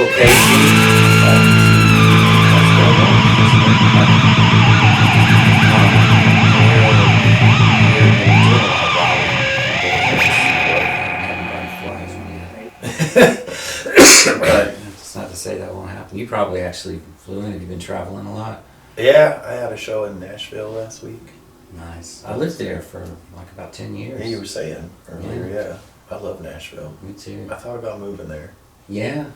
Local Casey. But it's not to say that won't happen. You probably actually flew in. Have you been traveling a lot? Yeah, I had a show in Nashville last week. Nice. I lived there for like about 10 years. Yeah, you were saying earlier, yeah. I love Nashville. Me too. I thought about moving there. Yeah.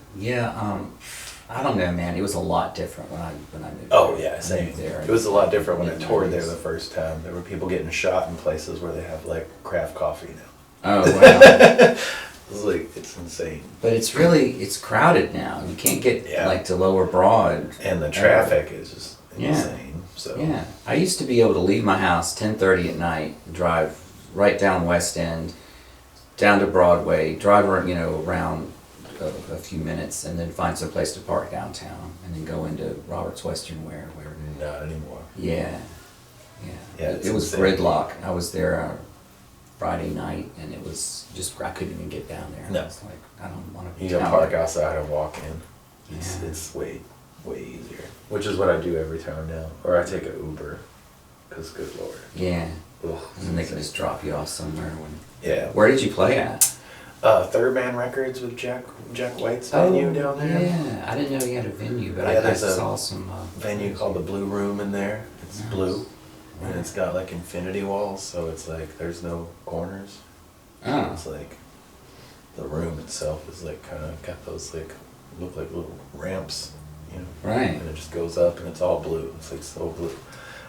I don't know, man. It was a lot different when I moved. Oh, there. yeah, same. There It was a lot different when I in the toured there 90s. the first time. There were people getting shot in places where they have like craft coffee now. Oh wow. It's like, it's insane. But it's crowded now. You can't get Yeah. like to Lower Broad. And the traffic is just Yeah. insane. So Yeah, I used to be able to leave my house 10:30 at night, drive right down West End, down to Broadway, drive around a few minutes, and then find some place to park downtown, and then go into Robert's Western Wear. Not anymore. Yeah. Yeah, It it's was insane. gridlock. I was there Friday night, and it was just I couldn't even get down there. No. I was like, I don't want to. You can park outside and walk in. Yeah. It's way easier. Which is what I do every time now. Or I take an Uber. Because good lord. Yeah, Ugh, and then they can just drop you off somewhere. Yeah. Where did you play at? Third Man Records with Jack White's venue down there. Yeah, I didn't know he had a venue, but Yeah, I there's a saw some Venue called the Blue Room in there. It's Nice. blue. And it's got like infinity walls, so it's like there's no corners. Oh, It's like the room itself is like kind of got those like look like little ramps, you know. right. And it just goes up and it's all blue. It's like so blue.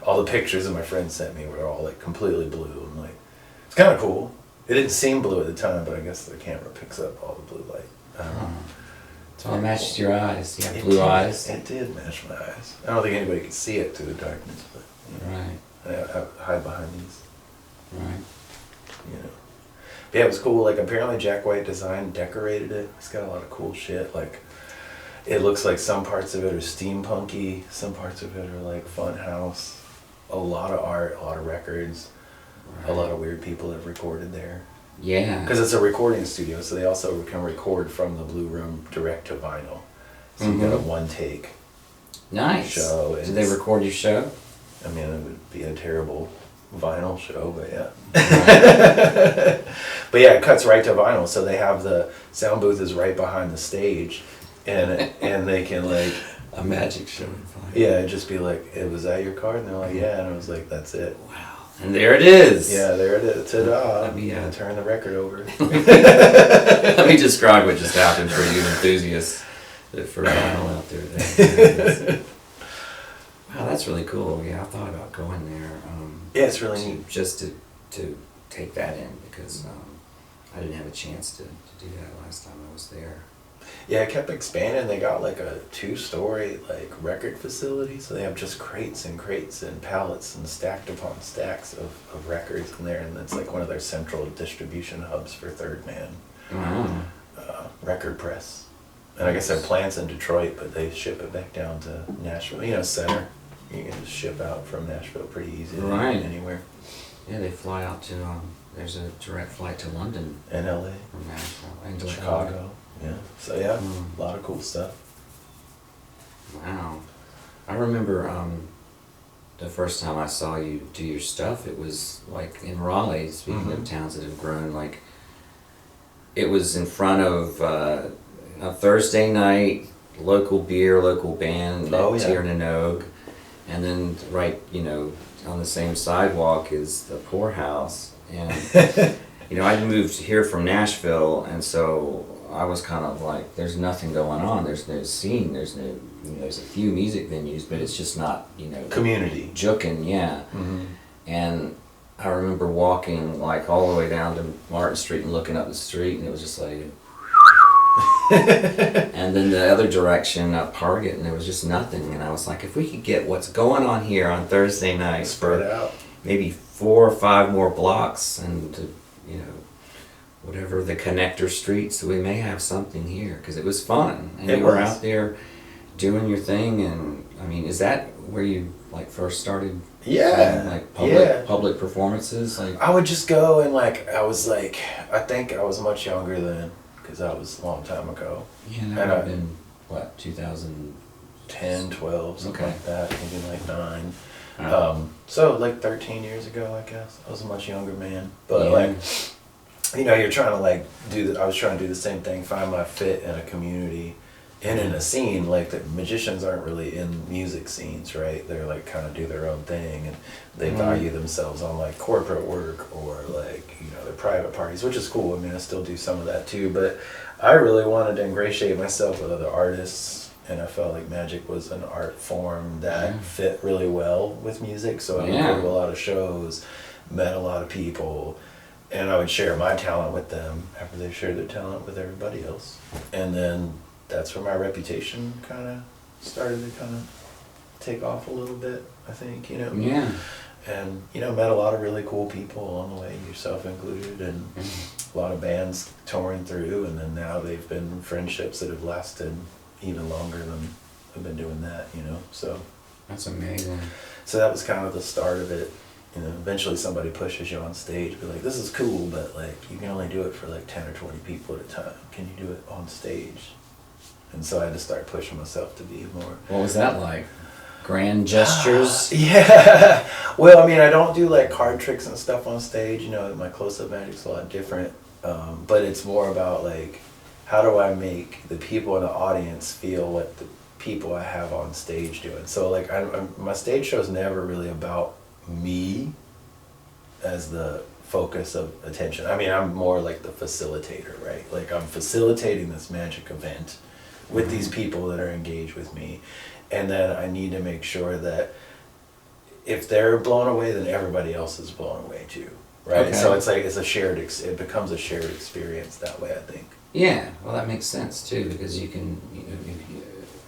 All the pictures that my friend sent me were all like completely blue. I'm like, it's kind of cool. It didn't seem blue at the time, but I guess the camera picks up all the blue light. I don't know. So it matched your eyes. You have It blue did- eyes. It did match my eyes. I don't think anybody could see it through the darkness, but you know, Right, I hide behind these, right. you know. But yeah, it was cool. Like apparently Jack White designed, decorated it. It's got a lot of cool shit. Like it looks like some parts of it are steampunky, some parts of it are like fun house. A lot of art, a lot of records, a lot of weird people have recorded there. Yeah. Because it's a recording studio, so they also can record from the Blue Room direct to vinyl. So you got a one take. Nice. show, Did and they it's- record your show? I mean, it would be a terrible vinyl show, but yeah. Right. But yeah, it cuts right to vinyl, so they have the sound booth is right behind the stage, and they can like, A magic show. yeah, just be like, was that your card? And they're like, yeah, and I was like, that's it. Wow. And there it is. Yeah, there it is. Ta-da! Let me, Gonna turn the record over. Let me describe what just happened for you enthusiasts for vinyl out there. Wow, that's really cool. Yeah, I thought about going there. Yeah, it's really neat. Just to take that in because I didn't have a chance to do that last time I was there. Yeah, it kept expanding. They got like a 2-story like record facility, so they have just crates and crates and pallets and stacked upon stacks of records in there, and it's like one of their central distribution hubs for Third Man Wow. record press. And I guess their plant's in Detroit, but they ship it back down to Nashville. You know, center. You can just ship out from Nashville pretty easy Right. anywhere. Yeah, they fly out to. There's a direct flight to London In LA, from Nashville and to Chicago. Yeah. So yeah, Mm. a lot of cool stuff. Wow. I remember the first time I saw you do your stuff, it was like in Raleigh, speaking of Mhm. towns that have grown, like it was in front of a Thursday night, local beer, local band Oh, at yeah. Tiernanog, and then right, on the same sidewalk is the poorhouse. And, I'd moved here from Nashville, and so I was kind of like, there's nothing going on. There's no scene. There's no, there's a few music venues, but it's just not, Community. juking, yeah. Mm-hmm. And I remember walking like all the way down to Martin Street and looking up the street, and it was just like, and then the other direction up Hargett, and there was just nothing. And I was like, if we could get what's going on here on Thursday night Spread for out. maybe 4 or 5 more blocks, and whatever the connector streets, we may have something here, because it was fun, and It you were was. out there doing your thing. And I mean, is that where you like first started? Yeah. Like Yeah. public performances, like I would just go and I think I was much younger then, because that was a long time ago. that And would have been what, 2000? 10, 12, something Okay. like that, maybe like 9. Oh. So like 13 years ago, I guess. I was a much younger man. But Yeah. like, you know, you're trying to like I was trying to do the same thing, find my fit in a community and in a scene. Like the magicians aren't really in music scenes, right? They're like kind of do their own thing, and they value themselves on like corporate work or like, you know, their private parties, which is cool. I mean, I still do some of that too, but I really wanted to ingratiate myself with other artists. And I felt like magic was an art form that fit really well with music. So I would go to a lot of shows, met a lot of people, and I would share my talent with them after they shared their talent with everybody else. And then that's where my reputation kind of started to kind of take off a little bit, I think, you know. Yeah. And, you know, met a lot of really cool people along the way, yourself included, and a lot of bands touring through. And then now they've been friendships that have lasted even longer than I've been doing that, you know. So That's amazing. so that was kind of the start of it. You know, eventually somebody pushes you on stage, be like, this is cool, but like you can only do it for like 10 or 20 people at a time. Can you do it on stage? And so I had to start pushing myself to be more. What was that like? Grand gestures? Yeah. Well, I mean, I don't do like card tricks and stuff on stage. You know, my close-up magic's a lot different. But it's more about like, how do I make the people in the audience feel what the people I have on stage doing? So like, my stage show is never really about me as the focus of attention. I mean, I'm more like the facilitator, right? Like I'm facilitating this magic event with these people that are engaged with me. And then I need to make sure that if they're blown away, then everybody else is blown away too, right? Okay. So it's like, it becomes a shared experience that way, I think. Yeah, well, that makes sense too, because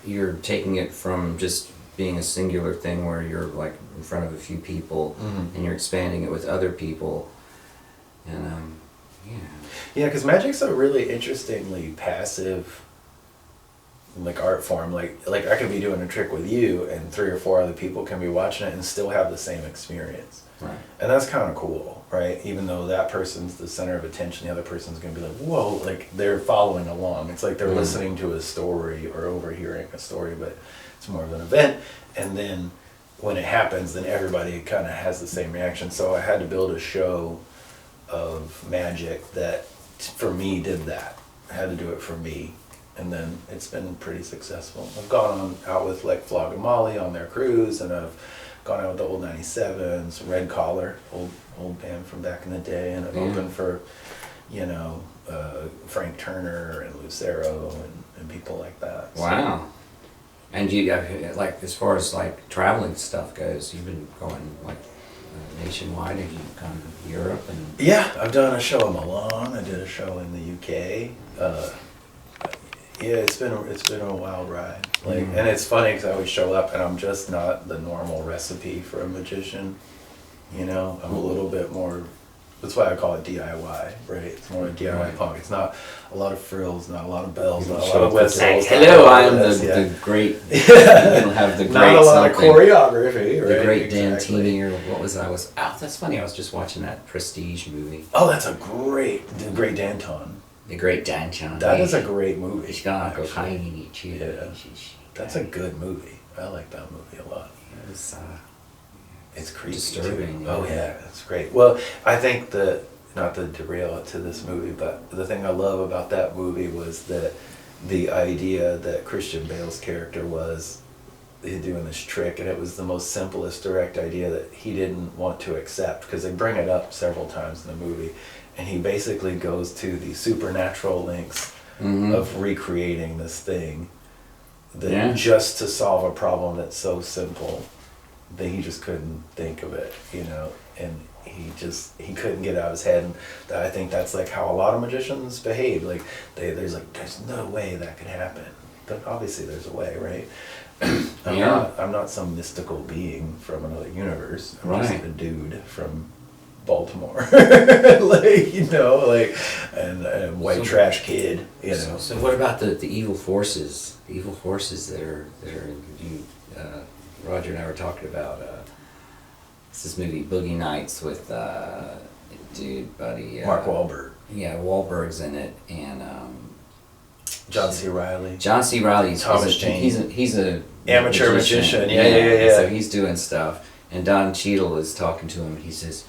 you're taking it from just being a singular thing where you're like in front of a few people, and you're expanding it with other people, and Yeah, because magic's a really interestingly passive, like art form. Like I could be doing a trick with you, and 3 or 4 other people can be watching it and still have the same experience. right. And that's kind of cool, right? Even though that person's the center of attention, the other person's going to be like, whoa, like they're following along. It's like they're listening to a story or overhearing a story, but it's more of an event. And then when it happens, then everybody kind of has the same reaction. So I had to build a show of magic that, for me, did that. I had to do it for me. And then it's been pretty successful. I've gone out with like Flog and Molly on their cruise, and I've gone out with the old 97s, Red Collar, old band from back in the day, and I've opened for, you know, Frank Turner and Lucero and people like that. So. Wow. And you like, as far as like traveling stuff goes, you've been going like nationwide. Have you gone to Europe and? Yeah, I've done a show in Milan. I did a show in the UK. Yeah, it's been a wild ride. Like, and it's funny because I always show up and I'm just not the normal recipe for a magician. You know, I'm a little bit more. That's why I call it DIY, right? It's more a DIY punk. It's not a lot of frills, not a lot of bells, not a lot of whistles. Hello, I am the great. You don't have the great. Not a lot of something. choreography, right? The great Exactly. Dantini, or what was I was? Oh, that's funny. I was just watching that Prestige movie. Oh, that's the great Danton. The Great Danton. That is a great movie. It's gonna actually. go That's a good movie. I like that movie a lot. It's creepy. Disturbing. Too. Oh yeah, that's great. Well, I think not to derail it to this movie, but the thing I love about that movie was that the idea that Christian Bale's character was doing this trick, and it was the most simplest, direct idea that he didn't want to accept, because they bring it up several times in the movie, and he basically goes to the supernatural lengths of recreating this thing that just to solve a problem that's so simple that he just couldn't think of it, you know, and he couldn't get out of his head. And I think that's like how a lot of magicians behave. Like there's no way that could happen, but obviously there's a way, right? I'm not some mystical being from another universe. I'm just a dude from Baltimore, like, you know, like, and white trash kid, you know. So what about the evil forces? The evil forces that are you, Roger and I were talking about. It's this movie Boogie Nights with buddy Mark Wahlberg. Yeah, Wahlberg's in it, and John C. Reilly. John C. Reilly. Thomas Jane. He's a amateur magician. Yeah. So he's doing stuff, and Don Cheadle is talking to him, and he says,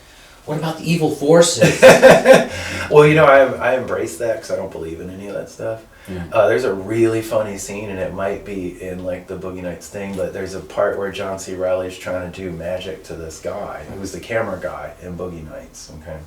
"What about the evil forces?" Well, you know, I embrace that because I don't believe in any of that stuff. Yeah. There's a really funny scene, and it might be in like the Boogie Nights thing, but there's a part where John C. Reilly's trying to do magic to this guy who's the camera guy in Boogie Nights. Okay,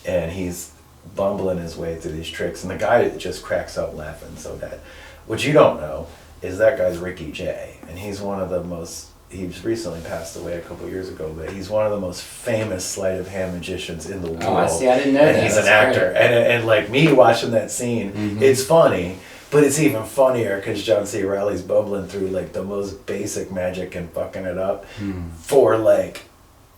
and he's bumbling his way through these tricks, and the guy just cracks up laughing so bad. What you don't know is that guy's Ricky Jay, and he's one of the most. He's recently passed away a couple years ago, but he's one of the most famous sleight of hand magicians in the world. Oh, I see. I didn't know and that. he's That's an actor, great. and like me watching that scene, it's funny, but it's even funnier because John C. Reilly's bumbling through like the most basic magic and fucking it up for like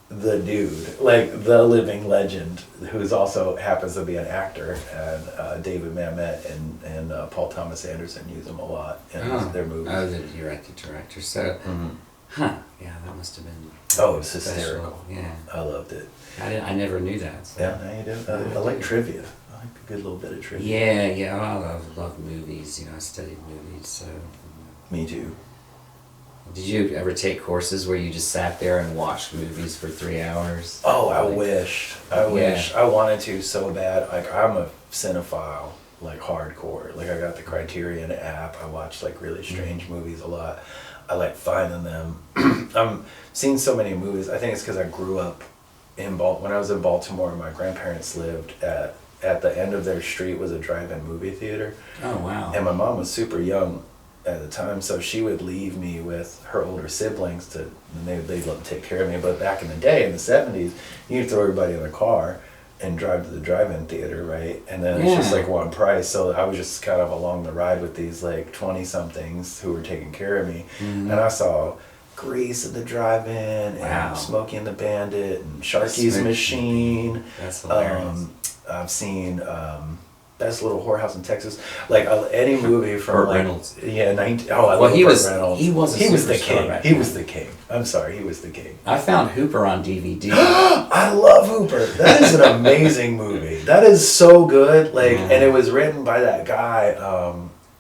the dude, like the living legend, who's also happens to be an actor, and David Mamet and Paul Thomas Anderson use him a lot in their movies. Oh, you're right, the director. So, yeah, that must have been. Oh, it's special. hysterical. Yeah, I loved it. I never knew that. So. Yeah, now you do. I like trivia. I like a good little bit of trivia. Yeah. Well, I love movies. You know, I studied movies, so. Me too. Did you ever take courses where you just sat there and watched movies for 3 hours? Oh, I wish. I wanted to so bad. Like, I'm a cinephile, like hardcore. Like, I got the Criterion app. I watch like really strange movies a lot. I like finding them. I'm seeing so many movies. I think it's because I grew up in when I was in Baltimore. My grandparents lived at the end of their street was a drive-in movie theater. Oh wow! And my mom was super young at the time, so she would leave me with her older siblings and they'd love to take care of me. But back in the day, in the 70s, you'd throw everybody in the car and drive to the drive-in theater, right? And then it's just like one price. So I was just kind of along the ride with these like 20-somethings who were taking care of me. And I saw Grease at the drive-in and Smokey and the Bandit and Sharky's Machine. That's hilarious. I've seen Best Little Whorehouse in Texas. Like any movie from Burt like Reynolds. Yeah, I love Burt Reynolds. He was the king. Right he was the king. I'm sorry, he was the king. I found Hooper on DVD. I love Hooper. That is an amazing movie. That is so good. Like, and it was written by that guy.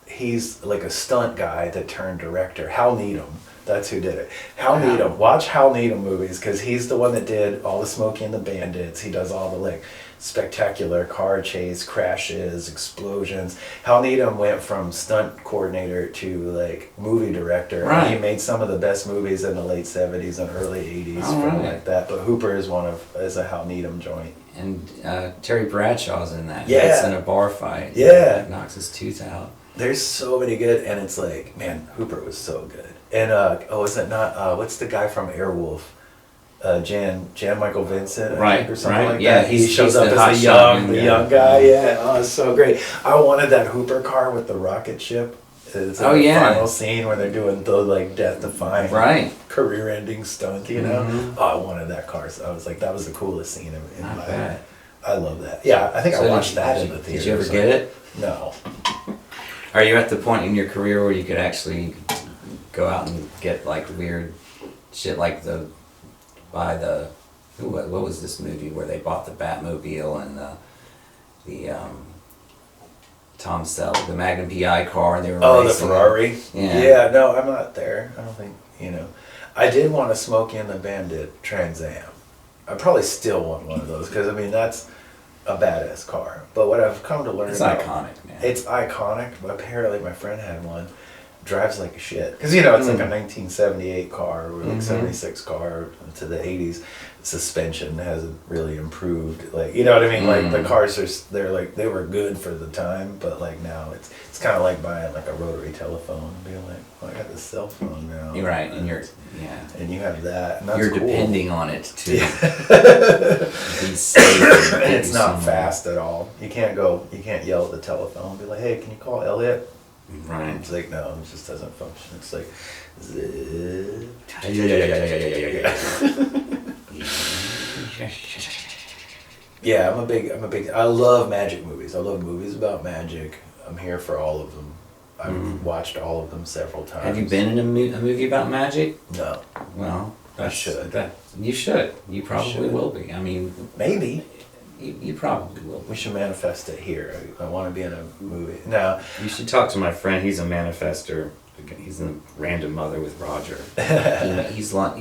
He's like a stunt guy that turned director. Hal Needham. That's who did it. Hal Needham. Watch Hal Needham movies because he's the one that did all the Smokey and the Bandits. He does all the like spectacular car chase, crashes, explosions. Hal Needham went from stunt coordinator to like movie director. Right. And he made some of the best movies in the late 70s and early 80s from like that. But Hooper is is a Hal Needham joint. And Terry Bradshaw's in that. Yeah. It's in a bar fight. Yeah. He knocks his tooth out. There's so many good, and it's like, man, Hooper was so good. And is it not? What's the guy from Airwolf? Jan Michael Vincent, I think, or something like that. He shows up as the young guy. Yeah, oh, it's so great. I wanted that Hooper car with the rocket ship. It's the final scene where they're doing the like death-defying, career-ending stunt. You know, oh, I wanted that car. So I was like, that was the coolest scene in my life. I love that. Yeah, I think I watched that in the theater. Did you ever get it? No. Are you at the point in your career where you could actually go out and get like weird shit like what was this movie where they bought the Batmobile and the Tom Selleck, the Magnum PI car, and they were the Ferrari? Yeah, no, I'm not there. I don't think, I did want a Smokey and the Bandit Trans Am. I probably still want one of those because, I mean, that's a badass car. But what I've come to learn it's iconic, man. It's iconic, but apparently my friend had one. Drives like a shit. Because, it's like a 1978 car or like 76 car to the 80s. Suspension hasn't really improved. Like, you know what I mean? Like, the cars they were good for the time, but like now it's kind of like buying like a rotary telephone and being like, well, I got this cell phone now. You're right, and and you have that, and that's you're cool. depending on it to be safe. And it's not fast at all. You can't yell at the telephone and be like, hey, can you call Eliot? Right. It's like, no, it just doesn't function. It's like, zip. Yeah, I'm a big, I love magic movies. I love movies about magic. I'm here for all of them. I've watched all of them several times. Have you been in a movie about magic? No. Well, I should. You should. You probably will be. I mean, maybe. You probably will. We should manifest it here. I want to be in a movie. Now, You should talk to my friend. He's a manifester. He's in Random Mother with Roger. He's won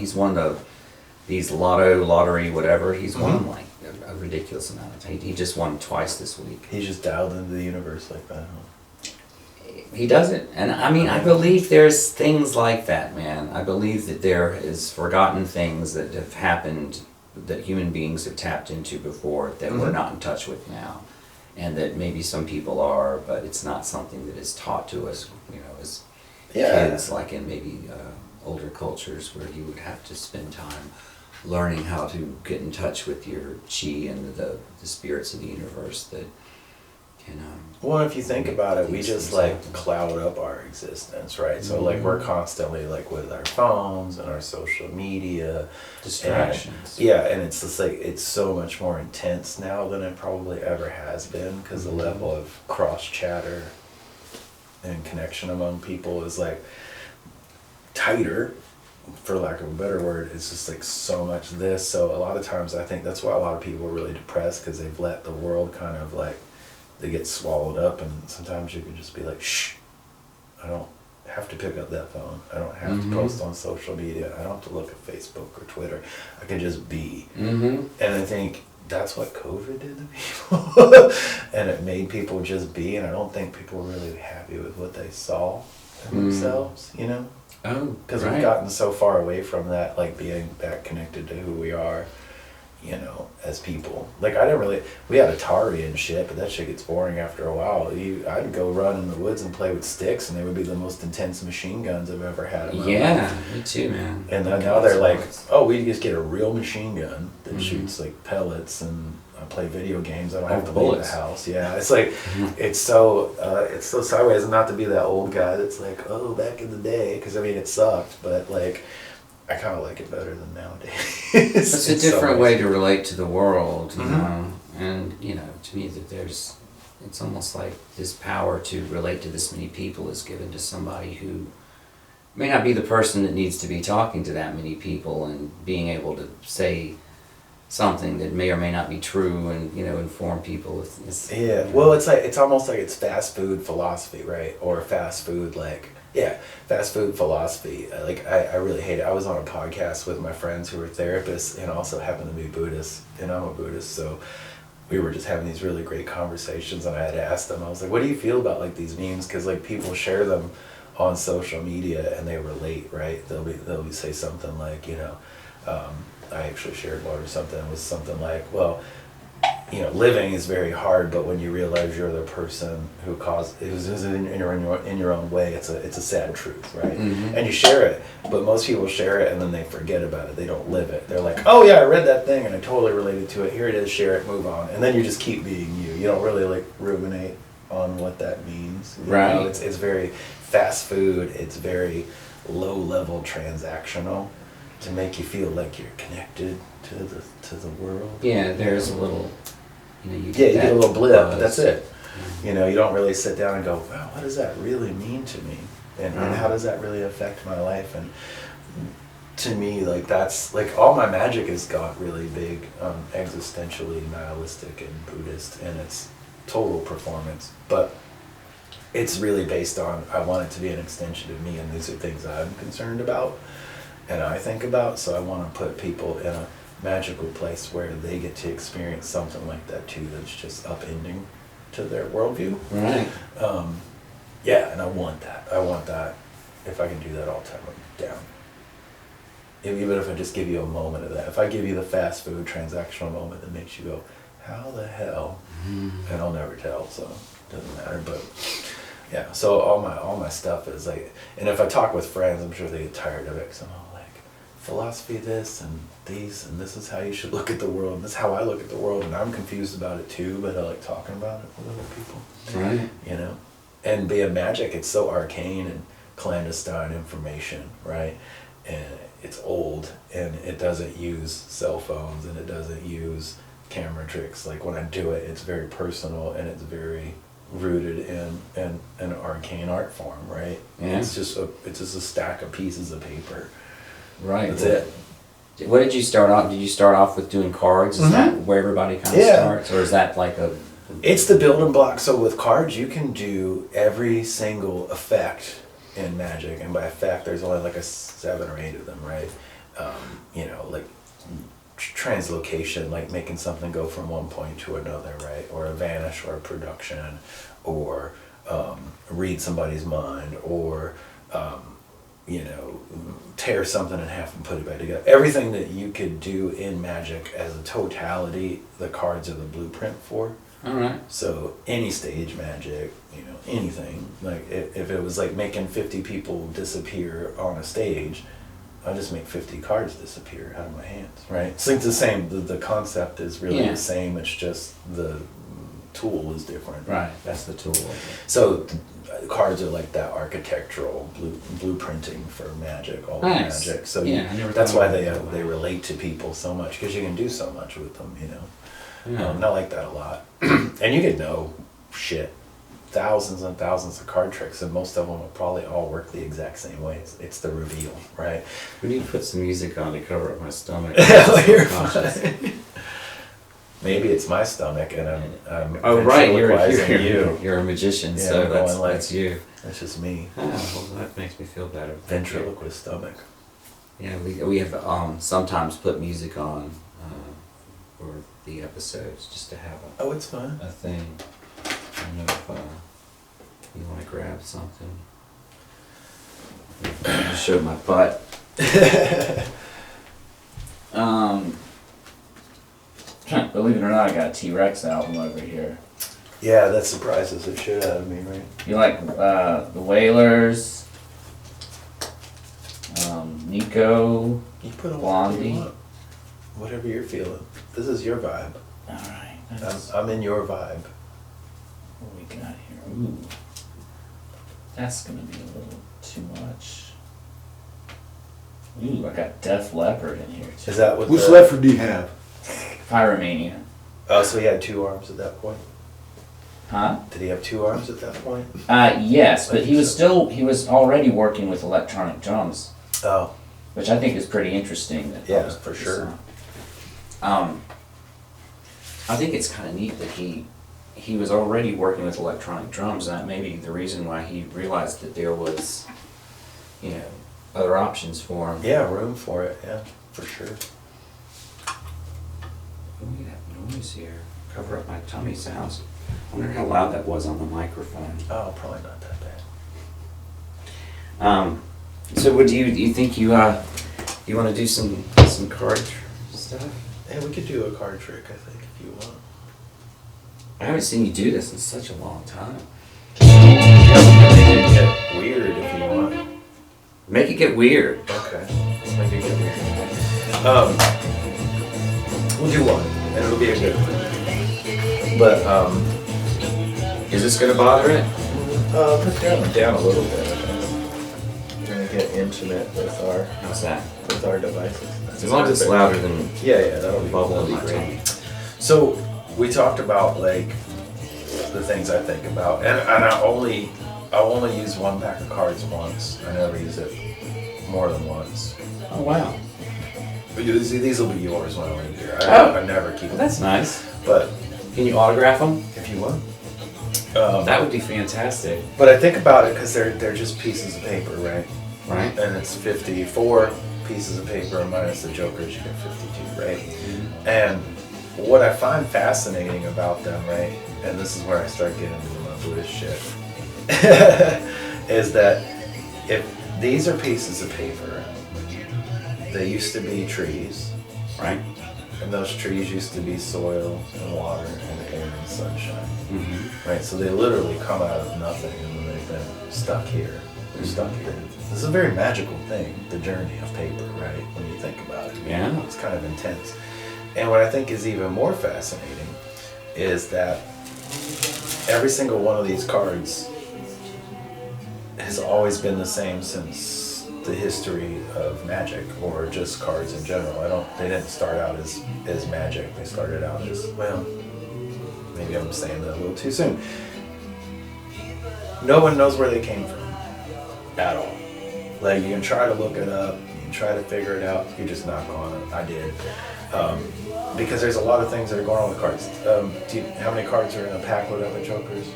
these lottery, whatever. He's won like a ridiculous amount of time. He just won twice this week. he's just dialed into the universe like that, huh? He doesn't. And I mean, I believe there's things like that, man. I believe that there is forgotten things that have happened that human beings have tapped into before that we're not in touch with now. And that maybe some people are, but it's not something that is taught to us, as kids, like in maybe older cultures where you would have to spend time learning how to get in touch with your chi and the spirits of the universe that can Well, if you think about it, we these just things like happen. cloud up our existence, right? So like we're constantly like with our phones and our social media. distractions. And it's just like, it's so much more intense now than it probably ever has been, because the level of cross chatter and connection among people is like tighter, for lack of a better word. It's just like so much this. So a lot of times I think that's why a lot of people are really depressed, because they've let the world kind of like, they get swallowed up, and sometimes you can just be like, shh, I don't have to pick up that phone. I don't have to post on social media. I don't have to look at Facebook or Twitter. I can just be. And I think that's what COVID did to people. And it made people just be, and I don't think people were really happy with what they saw in themselves, Oh, because we've gotten so far away from that, like being back connected to who we are, as people. Like we had Atari and shit, but that shit gets boring after a while. I'd go run in the woods and play with sticks, and they would be the most intense machine guns I've ever had in my life. Yeah, me too, man. And then now they're like, oh, we just get a real machine gun that shoots like pellets, and I play video games. I don't have to leave the house. Yeah, it's like, it's so sideways. And not to be that old guy that's like, oh, back in the day, because I mean it sucked, but like, I kind of like it better than nowadays. It's a different way to relate to the world, you know, and to me that it's almost like this power to relate to this many people is given to somebody who may not be the person that needs to be talking to that many people, and being able to say something that may or may not be true and inform people. Well, it's almost like it's fast food philosophy, right? Or fast food fast food philosophy. Like I really hate it. I was on a podcast with my friends who were therapists and also happen to be Buddhists, and I'm a Buddhist, so we were just having these really great conversations, and I had asked them, I was like, what do you feel about like these memes? Because like people share them on social media and they relate, right? They'll say something like, I actually shared one or something. It was something like, well, living is very hard, but when you realize you're the person who's in your own way, it's a sad truth, right? And you share it, but most people share it and then they forget about it. They don't live it. They're like, oh yeah, I read that thing and I totally related to it. Here it is, share it, move on, and then you just keep being you. You don't really like ruminate on what that means. Right. It's very fast food. It's very low level transactional to make you feel like you're connected to the world. Yeah, there's a little. You get a little blip, but that's it. You don't really sit down and go, wow, what does that really mean to me? And how does that really affect my life? And to me, like, that's, like, all my magic has got really big, existentially nihilistic and Buddhist, and it's total performance. But it's really based on, I want it to be an extension of me, and these are things I'm concerned about and I think about, so I want to put people in a magical place where they get to experience something like that too, that's just upending to their worldview. Right. And I want that. If I can do that all the time, I'm down. Even if I just give you a moment of that. If I give you the fast food transactional moment that makes you go, how the hell? And I'll never tell, so it doesn't matter. But yeah, so all my stuff is like, and if I talk with friends, I'm sure they get tired of it, because I'm all like, philosophy this and these, and this is how you should look at the world, and this is how I look at the world, and I'm confused about it too, but I like talking about it with other people. Right. And being magic, it's so arcane and clandestine information, right? And it's old, and it doesn't use cell phones, and it doesn't use camera tricks. Like when I do it, it's very personal, and it's very rooted in an arcane art form, right? Yeah. It's just a stack of pieces of paper. Right. That's it. What did you start off? Did you start off with doing cards? Is that where everybody kind of starts, or is that like a? It's the building block. So with cards, you can do every single effect in Magic, and by effect, there's only like a 7 or 8 of them, right? You know, like translocation, like making something go from one point to another, right? Or a vanish, or a production, or read somebody's mind, or you know, tear something in half and put it back together. Everything that you could do in Magic as a totality, the cards are the blueprint for. All right. So any stage Magic, you know, anything, like if it was like making 50 people disappear on a stage, I just make 50 cards disappear out of my hands, right? It's like the same, the concept is really the same, it's just the tool is different. Right, that's the tool. So cards are like that architectural blueprinting for Magic, all Nice. Magic. So Yeah, that's why they relate to people so much, because you can do so much with them, you know. Not like that a lot. And you can know shit, thousands and thousands of card tricks, and most of them will probably all work the exact same way. It's the reveal, right? We need to put some music on to cover up my stomach. You're fine. Maybe it's my stomach, and I'm Oh right, ventriloquizing you. You're a magician, Yeah, so I'm going like, that's you. That's just me. Oh, well, that makes me feel better. Ventriloquist stomach. Yeah, we have sometimes put music on for the episodes just to have Oh, it's fun. a thing. I don't know if you want to grab something. I just showed my butt. Believe it or not, I got a T-Rex album over here. Yeah, that surprises the shit out of me, right? You like the Wailers, Nico, You put on Blondie. whatever you want. Whatever you're feeling. This is your vibe. Alright, I'm in your vibe. what we got here? Ooh. That's gonna be a little too much. Ooh, I got Def Leppard in here too. Is that what Which the... Leopard do you have? Pyromania. Oh, so he had 2 arms at that point? Huh? Did he have 2 arms at that point? Yes, but he was already working with electronic drums, Oh, which I think is pretty interesting. Yeah, for sure. I think it's kind of neat that he was already working with electronic drums, and that may be the reason why he realized that there was, you know, other options for him. yeah, room for it, yeah, for sure. Look at that noise here. Cover up my tummy sounds. I wonder how loud that was on the microphone. Oh, probably not that bad. So what do you think you want to do some card stuff? Yeah, we could do a card trick, I think, if you want. I haven't seen you do this in such a long time. Yeah, we can make it get weird if you want. Make it get weird. Okay, let's make it get weird. We'll do one, and it'll be a good one. But, Is this gonna bother it? put down a little bit. We're gonna get intimate with How's that? our devices. As long as it's louder than Yeah, that'll be bubble in my great. tummy. So we talked about like the things I think about, and I only use one pack of cards once. I never use it more than once. Oh wow. But these will be yours when I'm in here. Oh. I never keep Well, them. that's nice. But Can you autograph them? if you want. That would be fantastic. But I think about it because they're just pieces of paper, right? Right? And it's 54 pieces of paper minus the jokers, you get 52, right? And what I find fascinating about them, right, and this is where I start getting into my Buddhist shit, is that if these are pieces of paper, they used to be trees, Right? and those trees used to be soil and water and air and sunshine, Mm-hmm. right? So they literally come out of nothing and then they've been stuck here. They're stuck here. This is a very magical thing, the journey of paper, right? When you think about it. Yeah. It's kind of intense. And what I think is even more fascinating is that every single one of these cards has always been the same since the history of Magic, or just cards in general. They didn't start out as Magic. They started out as, well, maybe I'm saying that a little too soon. No one knows where they came from at all. Like, you can try to look it up, you can try to figure it out. You're just not going to. I did. Because there's a lot of things that are going on with cards. How many cards are in a pack with other jokers?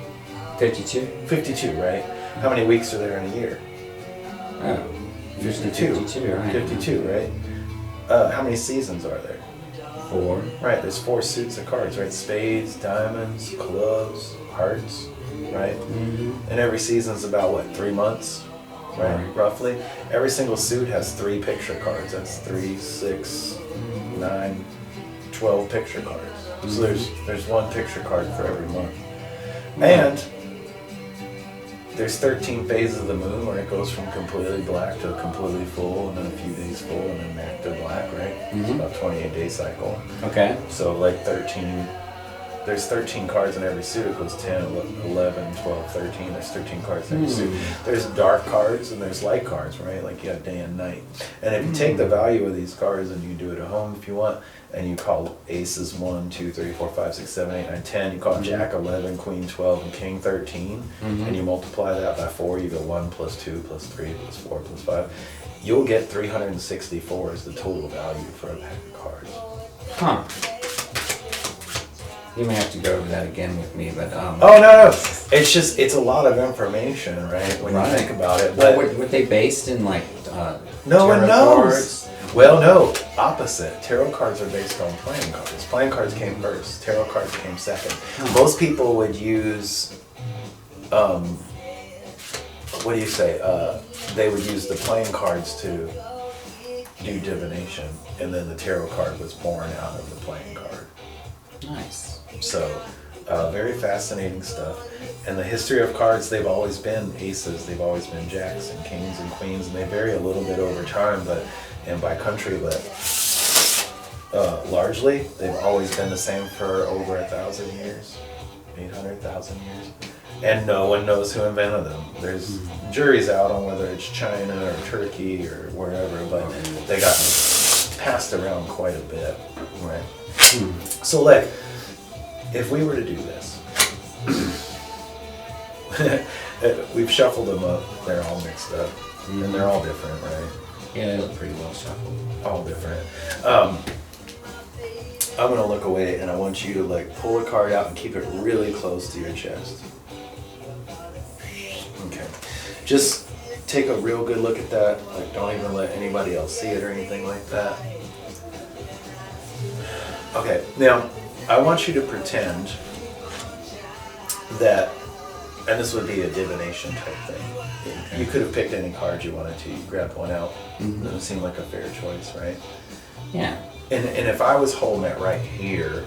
52. 52, right? How many weeks are there in a year? Oh, 52. 52, right. 52, right? How many seasons are there? 4. Right, there's 4 suits of cards, right? Spades, diamonds, clubs, hearts, right? Mm-hmm. And every season's about, what, 3 months? Right, roughly. Every single suit has 3 picture cards. That's 3, 6, 9, 12 picture cards. Mm-hmm. So there's 1 picture card for every month. Mm-hmm. And there's 13 phases of the moon where it goes from completely black to completely full, and then a few days full, and then back to black, right? Mm-hmm. It's about a 28-day cycle. Okay. So like 13, there's 13 cards in every suit. It goes 10, 11, 12, 13. There's 13 cards in every suit. There's dark cards and there's light cards, right? Like you have day and night. And if you take the value of these cards and you do it at home if you want, and you call aces 1, 2, 3, 4, 5, 6, 7, 8, 9, 10, you call jack 11, queen 12, and king 13, and you multiply that by 4, you go 1 plus 2 plus 3 plus 4 plus 5. You'll get 364 as the total value for a pack of cards. Huh. You may have to go over that again with me, but Oh no! It's a lot of information, right? When you think about it. But were they based in like no one tarot knows. cards? Well, no. Opposite. Tarot cards are based on playing cards. Playing cards came first. Tarot cards came second. Most people would use, what do you say? They would use the playing cards to do divination, and then the tarot card was born out of the playing card. Nice. So, very fascinating stuff. And the history of cards, they've always been aces, they've always been jacks and kings and queens, and they vary a little bit over time, and by country, but largely, they've always been the same for over 1,000 years, 800,000 years. And no one knows who invented them. There's juries out on whether it's China or Turkey or wherever, but they got passed around quite a bit, right? So like, if we were to do this, we've shuffled them up, they're all mixed up, and they're all different, right? Yeah, they look pretty well shuffled. All different. I'm gonna look away and I want you to like pull a card out and keep it really close to your chest. Okay. Just take a real good look at that, like don't even let anybody else see it or anything like that. Okay, now I want you to pretend that, and this would be a divination type thing. Okay. You could have picked any card you wanted to. You grabbed one out. Doesn't seem like a fair choice, right? Yeah. And if I was holding it right here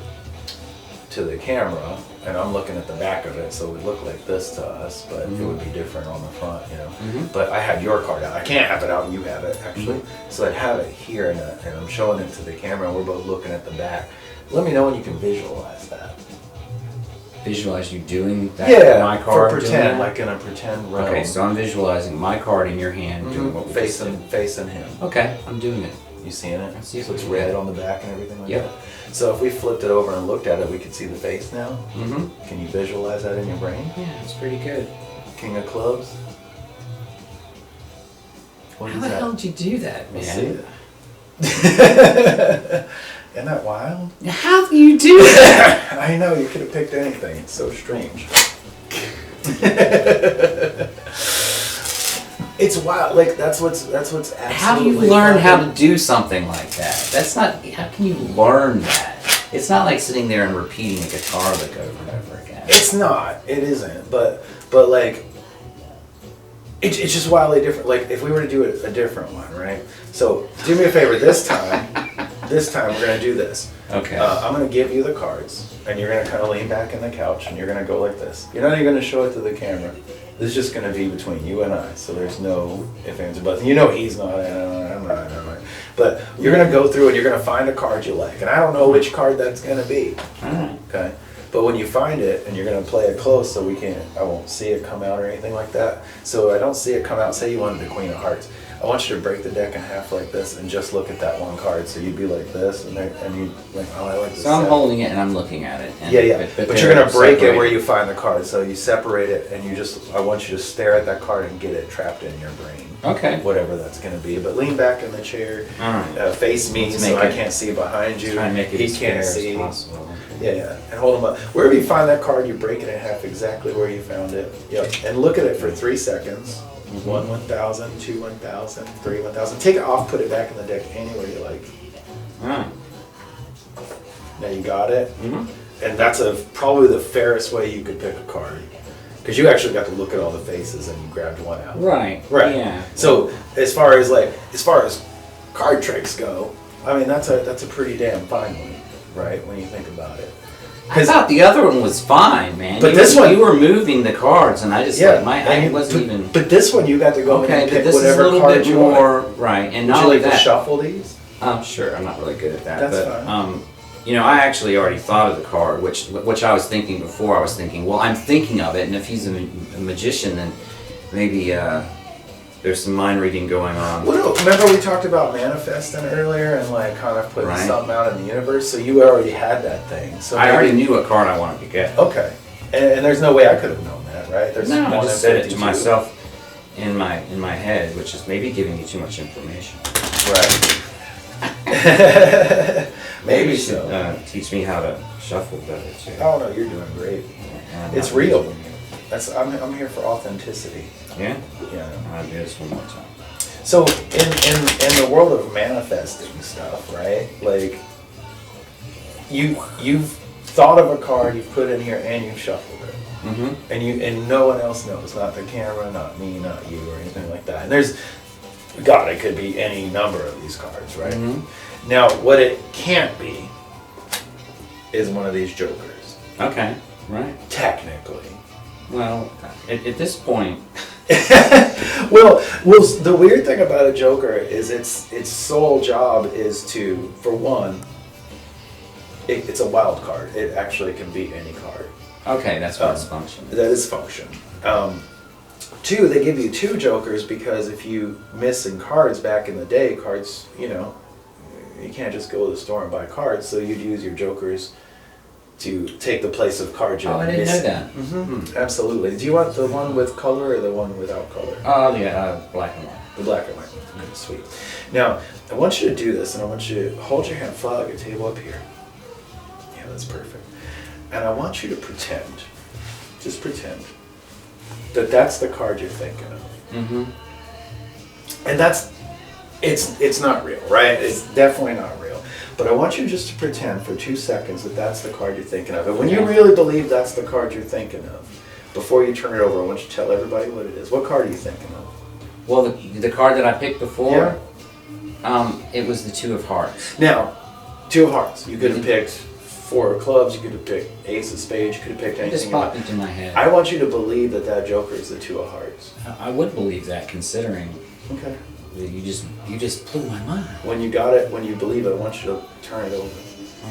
to the camera, and I'm looking at the back of it, so it would look like this to us, but it would be different on the front, you know. But I had your card out. I can't have it out, you have it, actually. So I'd have it here, and I'm showing it to the camera, and we're both looking at the back. Let me know when you can visualize that. Visualize you doing that? Yeah, My card for pretend, doing that? like in a pretend realm. Okay, so I'm visualizing my card in your hand doing what we just did. Facing him. Okay, I'm doing it. You seeing it? I see it. So it's red on the back and everything like Yep. that? So if we flipped it over and looked at it, we could see the face now? Mm-hmm. Can you visualize that in your brain? Yeah, it's pretty good. King of clubs? What How is the that? hell did you do that, man? Let's see it. Isn't that wild? How do you do that? I know, you could have picked anything. It's so strange. It's wild. Like that's what's absolutely. How do you learn how to do something like that? That's not. How can you learn that? It's not like sitting there and repeating a guitar lick over and over again. It's not. It isn't. But like, it's just wildly different. Like if we were to do a different one, right? So do me a favor. This time we're gonna do this. Okay. I'm gonna give you the cards, and you're gonna kind of lean back in the couch, and you're gonna go like this. You're not even gonna show it to the camera. This is just gonna be between you and I. So there's no ifs, ands, or buts. You know he's not. I'm not. But you're gonna go through and you're gonna find a card you like, and I don't know which card that's gonna be. Alright. Okay. But when you find it, and you're gonna play it close, so I won't see it come out or anything like that. So I don't see it come out. Say you wanted the Queen of Hearts. I want you to break the deck in half like this and just look at that one card. So you'd be like this, and you like, oh, I like this. So I'm holding it and I'm looking at it. And yeah. But you're gonna break it where you find the card. So you separate it, and I want you to stare at that card and get it trapped in your brain. Okay. Whatever that's gonna be. But lean back in the chair. All right. Face me so I can't see behind you. Try and make it he as can't fair see. as possible. Yeah, and hold them up. Wherever you find that card, you break it in half exactly where you found it. Yep. And look at it for 3 seconds. 1 1,000, 2 1,000, 3 1,000. Take it off, put it back in the deck anywhere you like. Alright. Now you got it? And that's probably the fairest way you could pick a card. Because you actually got to look at all the faces and you grabbed one out. Right. Right. Yeah. So as far as card tricks go, I mean that's a pretty damn fine one, right? When you think about it. I thought the other one was fine, man. But this one, you were moving the cards, and I just I wasn't even. But this one, you got to go in and pick whatever card you want. Right, and Would not you only like that. to shuffle these? Sure. I'm not really good at that. That's but, fine. You know, I actually already thought of the card, which I was thinking before. I was thinking, well, I'm thinking of it, and if he's a magician, then maybe there's some mind reading going on. Well, remember we talked about manifesting earlier and like kind of putting something out in the universe. So you already had that thing. So I already knew what card I wanted to get. Okay, and there's no way I could have known that, right? There's no, I just said it to 52. myself in my head, which is maybe giving you too much information. Right. Maybe so. Teach me how to shuffle better too. Oh no, you're doing great. It's real. I'm here for authenticity. Yeah? Yeah. I'll do this one more time. So in the world of manifesting stuff, right? Like you've thought of a card, you've put it in here, and you've shuffled it. Mm-hmm. And no one else knows, not the camera, not me, not you, or anything like that. And it could be any number of these cards, right? Mm-hmm. Now, what it can't be is one of these jokers. Okay, right. Technically. Well, at this point... well, the weird thing about a joker is its sole job is to, for one, it's a wild card. It actually can be any card. Okay, that's what its function is. That is function. Two, they give you 2 jokers because if you miss in cards back in the day, cards, you can't just go to the store and buy cards, so you'd use your jokers to take the place of cards you're missing. I didn't know that. Mm-hmm. Absolutely. Do you want the one with color or the one without color? Oh, yeah, black and white. The black and white. Okay, sweet. Now, I want you to do this, and I want you to hold your hand flat like your table up here. Yeah, that's perfect. And I want you to pretend, just pretend, that that's the card you're thinking of. Mm-hmm. And it's not real, right? It's definitely not real. But I want you just to pretend for 2 seconds that that's the card you're thinking of. And when you really believe that's the card you're thinking of, before you turn it over, I want you to tell everybody what it is. What card are you thinking of? Well, the card that I picked before, it was the 2 of Hearts. Now, 2 of Hearts. You could have picked 4 of Clubs. You could have picked Ace of Spades. You could have picked anything. It just popped into my head. I want you to believe that joker is the 2 of Hearts. I would believe that, considering. Okay. You just blew my mind. When you got it, when you believe it, I want you to turn it over.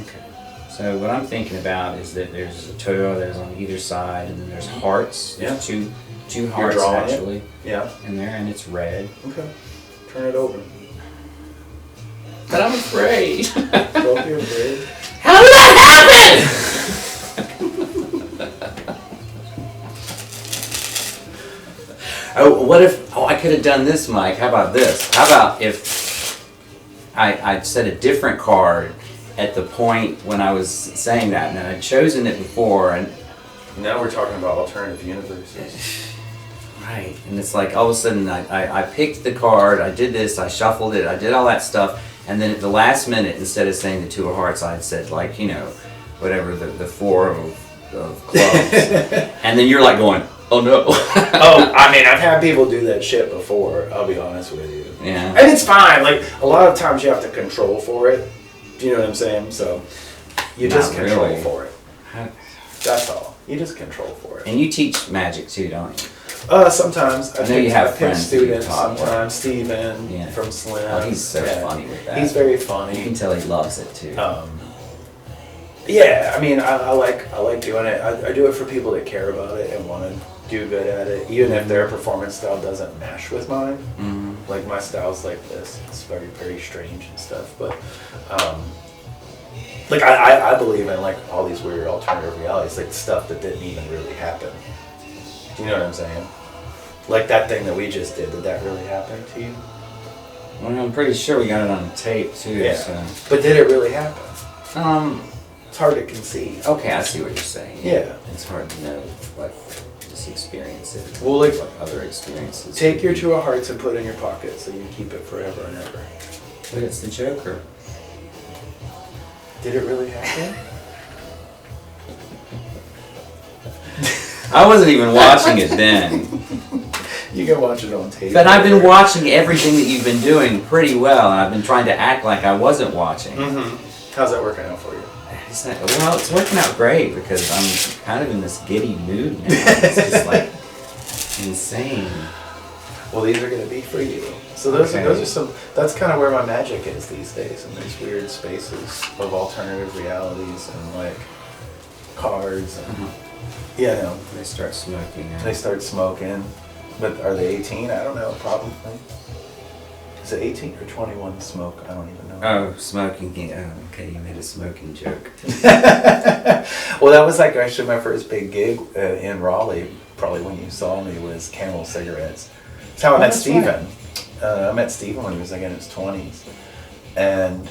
Okay. So what I'm thinking about is that there's a Toyota that's on either side, and then there's hearts. There's two hearts actually. Yeah. In there, and it's red. Okay. Turn it over. But I'm afraid. Don't be afraid. How did that happen? What if, I could have done this, Mike. How about this? How about if I'd set a different card at the point when I was saying that, and I'd chosen it before, and now we're talking about alternative universes. Right, and it's like all of a sudden I picked the card, I did this, I shuffled it, I did all that stuff, and then at the last minute, instead of saying the 2 of Hearts, I'd said whatever, the 4 of Clubs. And then you're like going, oh no. Oh, I mean, I've had people do that shit before, I'll be honest with you. Yeah. And it's fine, like, a lot of times you have to control for it. Do you know what I'm saying? So, you just control for it. That's all. You just control for it. And you teach magic too, don't you? Sometimes. I know you have friends students sometimes. Steven from Slim. Oh, he's so funny with that. He's very funny. You can tell he loves it too. Yeah, I mean, I like doing it. I do it for people that care about it and want to do good at it, even if their performance style doesn't mesh with mine. Mm-hmm. Like my style's like this. It's very, very strange and stuff. But like I believe in like all these weird alternative realities, like stuff that didn't even really happen. Do you know what I'm saying? Like that thing that we just did that really happen to you? Well, I'm pretty sure we got it on tape too. Yeah. So. But did it really happen? It's hard to conceive. Okay, I see what you're saying. Yeah. It's hard to know what this experience is. Well, like what other experiences. take your two of hearts and put it in your pocket so you keep it forever and ever. But it's the Joker. Did it really happen? I wasn't even watching it then. You can watch it on tape. But I've been watching everything that you've been doing pretty well, and I've been trying to act like I wasn't watching. Mm-hmm. How's that working out for you? Well, it's working out great because I'm kind of in this giddy mood now. It's just like insane. Well, these are going to be for you. So those are some. That's kind of where my magic is these days, in these weird spaces of alternative realities and like cards and you know. They start smoking. They start smoking, but are they 18? I don't know. Probably. Is it 18 or 21 to smoke? I don't even know. Oh, smoking. Yeah. Okay, you made a smoking joke. Well, that was like actually my first big gig in Raleigh. Probably when you saw me was Camel Cigarettes. That's how I met Steven. Right. I met Steven when he was like in his 20s, and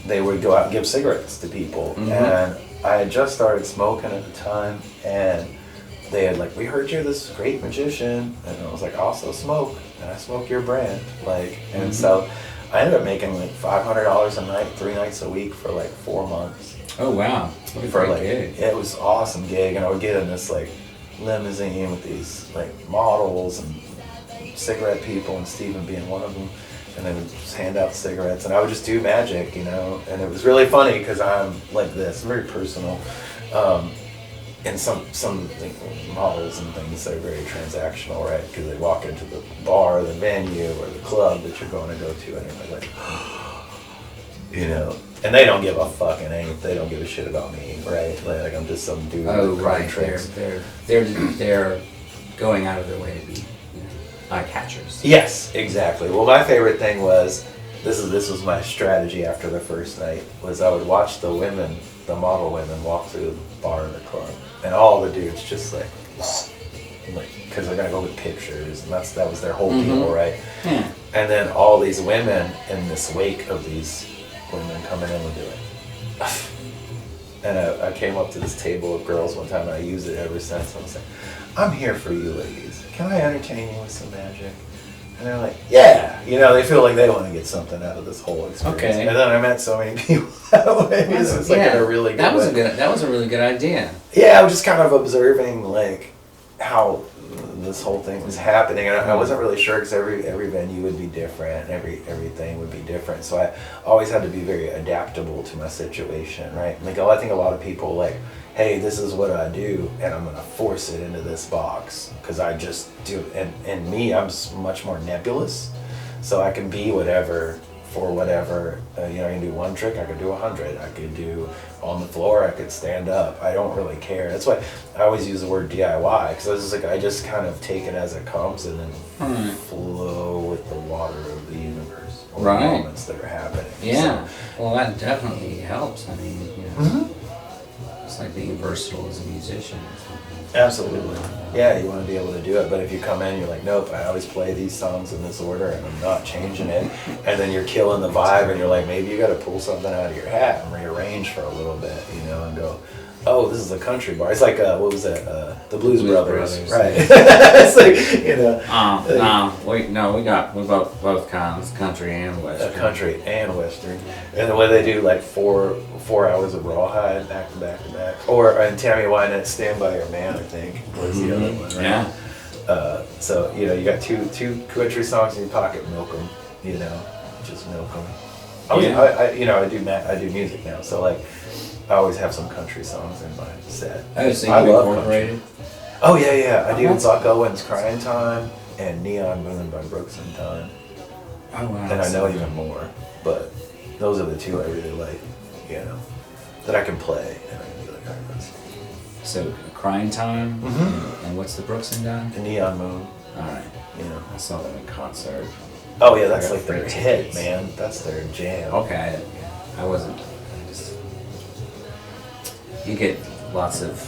they would go out and give cigarettes to people. And I had just started smoking at the time, and they had like, we heard you're this great magician, and I was like, I also smoke, and I smoke your brand, like, and so I ended up making like $500 a night, 3 nights a week for like 4 months. Oh wow! What a great gig. It was an awesome gig, and I would get in this like limousine with these like models and cigarette people, and Steven being one of them, and they would just hand out cigarettes, and I would just do magic, you know, and it was really funny because I'm like this, very personal. And some like, models and things are very transactional, right? Because they walk into the bar, the venue, or the club that you're going to go to, and they're like, you know, and they don't give a fucking anything. They don't give a shit about me, right? Like I'm just some dude. Oh with right, tricks. they're going out of their way to be, you know, eye catchers. Yes, exactly. Well, my favorite thing was this was my strategy after the first night was I would watch the women, the model women, walk through the bar in the club. And all the dudes just like, because they're gonna go with pictures, and that was their whole deal, right? Yeah. And then all these women in this wake of these women coming in and doing. And I came up to this table of girls one time, and I used it ever since. I was like, I'm here for you, ladies. Can I entertain you with some magic? And they're like, yeah. You know, they feel like they want to get something out of this whole experience. Okay. And then I met so many people that way. It was like in a really good way. That was a really good idea. Yeah, I was just kind of observing like how this whole thing was happening, and I wasn't really sure because every venue would be different, everything would be different. So I always had to be very adaptable to my situation, right? Like I think a lot of people like, hey, this is what I do, and I'm gonna force it into this box because I just do. And me, I'm much more nebulous, so I can be whatever for whatever. You know, I can do one trick, I could do 100, I could do on the floor, I could stand up. I don't really care. That's why I always use the word DIY because I just kind of take it as it comes and then flow with the water of the universe or the moments that are happening. Yeah. So, well, that definitely helps. I mean, you know, it's like being versatile as a musician or something. Absolutely. Yeah, you want to be able to do it, but if you come in, you're like, nope, I always play these songs in this order and I'm not changing it. And then you're killing the vibe and you're like, maybe you got to pull something out of your hat and rearrange for a little bit, you know, and go, oh, this is a country bar. It's like, what was that? The Blues Brothers. Right. It's like, you know. We both kinds, country and western. Country and western. And the way they do like four hours of rawhide back to back to back. Or and Tammy Wynette's Stand By Your Man, I think, was the other one, right? Yeah. So, you know, you got two country songs in your pocket, milk them, you know, just milk them. I do music now, so like, I always have some country songs in my set. Oh, so I you love incorporated? Oh, yeah. I do Buck Owens' Crying Time and Neon Moon by Brooks and Dunn. Oh, wow. And I know even more, but those are the two I really like, you know. that I can play, and I can be like, alright, let's So, Crying Time, Mhm. and what's the Brooks and Dunn? the Neon Moon, Alright, you know. I saw them in concert. Oh yeah, that's I got like their free hit, tickets. man. That's their jam. Okay, I wasn't, I just, you get lots of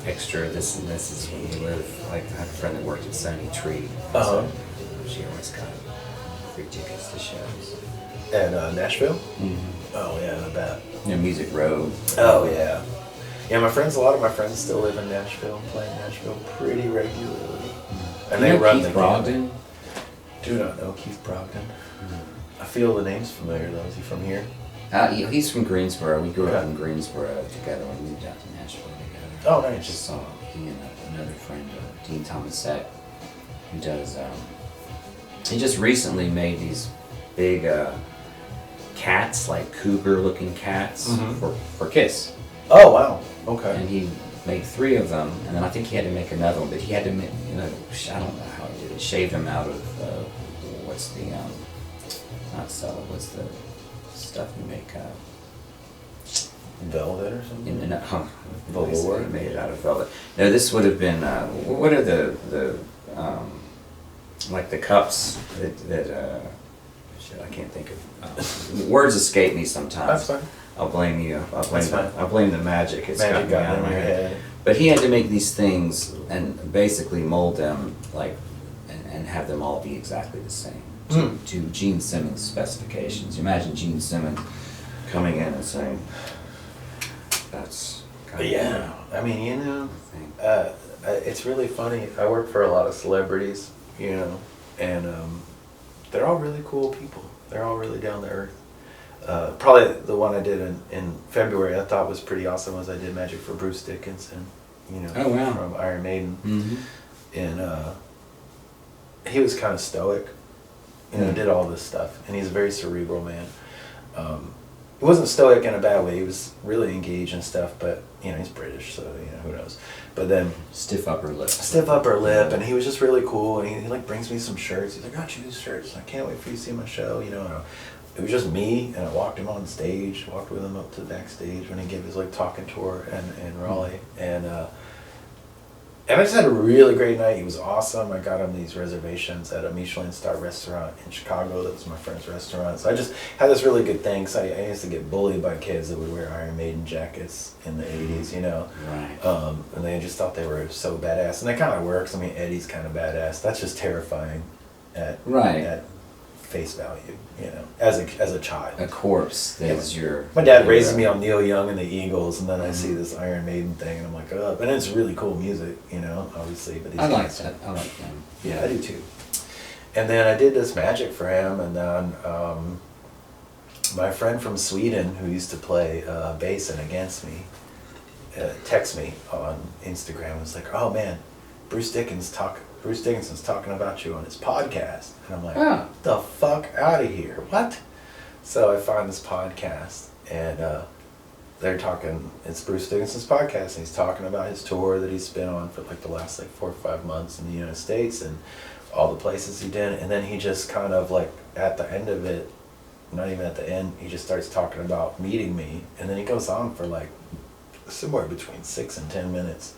extra this and this is when you live, like I have a friend that worked at Sunny Tree, Uh-huh. so she always got free tickets to shows. And Nashville? Mm-hmm. Oh yeah, I bet. You know, Music Row. Oh yeah. Yeah, a lot of my friends still live in Nashville, play in Nashville pretty regularly. And You they know run Keith the Brogdon? gamut. Do not know Keith Brogdon. I feel the name's familiar though. Is he from here? He's from Greensboro. We grew up Okay. in Greensboro together when we moved out to Nashville together. Oh, I nice. just saw he and another friend, Dean Thomasette, who does. He just recently made these big cats, like cougar-looking cats, Mhm. for Kiss, Oh wow. Okay. and he made 3 of them, and then I think he had to make another one, but he had to make, I don't know how he did it, shave them out of what's the not cello, what's the stuff you make Velvet or something? Velour. Made it out of velvet. No, this would have been what are the like the cups that shit, I can't think of words escape me sometimes. That's fine. I'll blame you. That's fine. I'll blame the magic. It's Magic got me got out of in my your head. head. But he had to make these things and basically mold them like and have them all be exactly the same to Gene Simmons' specifications. You imagine Gene Simmons coming in and saying, "That's kind of Yeah. I mean, you know, thing." it's really funny. I work for a lot of celebrities, you know, and they're all really cool people. They're all really down to earth. Probably the one I did in February I thought was pretty awesome was I did Magic for Bruce Dickinson, you know, Oh, wow. from Iron Maiden. Mm-hmm. And he was kind of stoic, you know, did all this stuff, and he's a very cerebral man. He wasn't stoic in a bad way. He was really engaged and stuff, but you know, he's British, so you know, who knows. But then Stiff upper lip. stiff upper lip, and he was just really cool, and he like brings me some shirts. He's like, "I got you these shirts. I can't wait for you to see my show," you know. And it was just me, and I walked him on stage, walked with him up to the backstage when he gave his like talking tour in Raleigh, and I just had a really great night. He was awesome. I got him these reservations at a Michelin star restaurant in Chicago. That was my friend's restaurant. So I just had this really good thing. So I used to get bullied by kids that would wear Iron Maiden jackets in the 80s, you know. Right. And they just thought they were so badass. And that kind of works. I mean, Eddie's kind of badass. That's just terrifying at face value, you know, as a child. A corpse that is your. My dad raises me on Neil Young and the Eagles, and then I see this Iron Maiden thing, and I'm like, oh, and it's really cool music, you know, obviously. But these I like guys- that. I like them. Yeah, I do too. And then I did this magic for him, and then my friend from Sweden who used to play bass and against me texted me on Instagram and was like, oh man, Bruce Dickinson's talking about you on his podcast. And I'm like, the fuck out of here. What? So I find this podcast, and they're talking, it's Bruce Dickinson's podcast, and he's talking about his tour that he's been on for like the last like 4 or 5 months in the United States and all the places he did. And then he just kind of like at the end of it, not even at the end, he just starts talking about meeting me. And then he goes on for like somewhere between 6 and 10 minutes.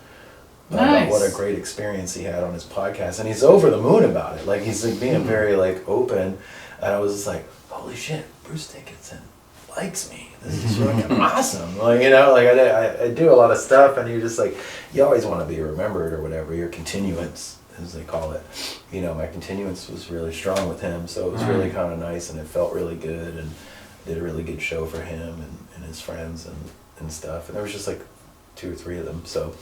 About what a great experience he had on his podcast, and he's over the moon about it. Like he's like being very like open, and I was just like, "Holy shit, Bruce Dickinson likes me. This is fucking awesome!" Like, you know, like I do a lot of stuff, and you're just like, you always want to be remembered or whatever. Your continuance, as they call it, you know, my continuance was really strong with him, so it was really kind of nice, and it felt really good, and did a really good show for him and his friends and stuff. And there was just like 2 or 3 of them, so.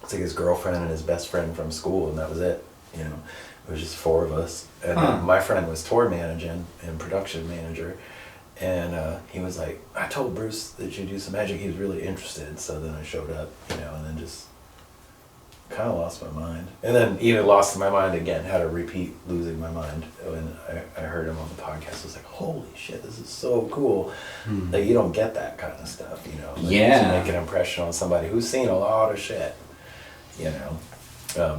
It's like his girlfriend and his best friend from school, and that was it. You know, it was just 4 of us. And then my friend was tour managing and production manager, and he was like, "I told Bruce that you do some magic." He was really interested, so then I showed up, you know, and then just kind of lost my mind. And then even lost my mind again, had to repeat losing my mind when I heard him on the podcast. I was like, holy shit, this is so cool. Like, you don't get that kind of stuff, you know. Like, to make an impression on somebody who's seen a lot of shit. You know,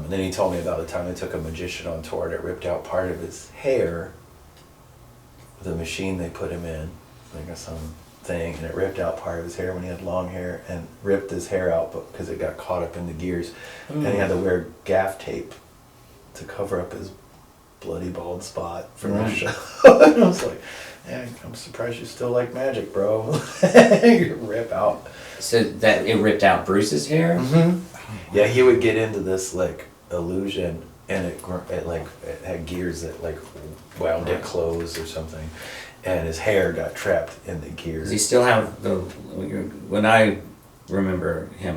and then he told me about the time they took a magician on tour that ripped out part of his hair with a machine they put him in. I got some thing, and it ripped out part of his hair when he had long hair, and ripped his hair out because it got caught up in the gears, and he had to wear gaff tape to cover up his bloody bald spot for the show. And I was like, man, I'm surprised you still like magic, bro. You rip out. So that it ripped out Bruce's hair? Mm-hmm. Yeah, he would get into this like illusion, and it had gears that like wound it closed or something, and his hair got trapped in the gears. Does he still have the? When I remember him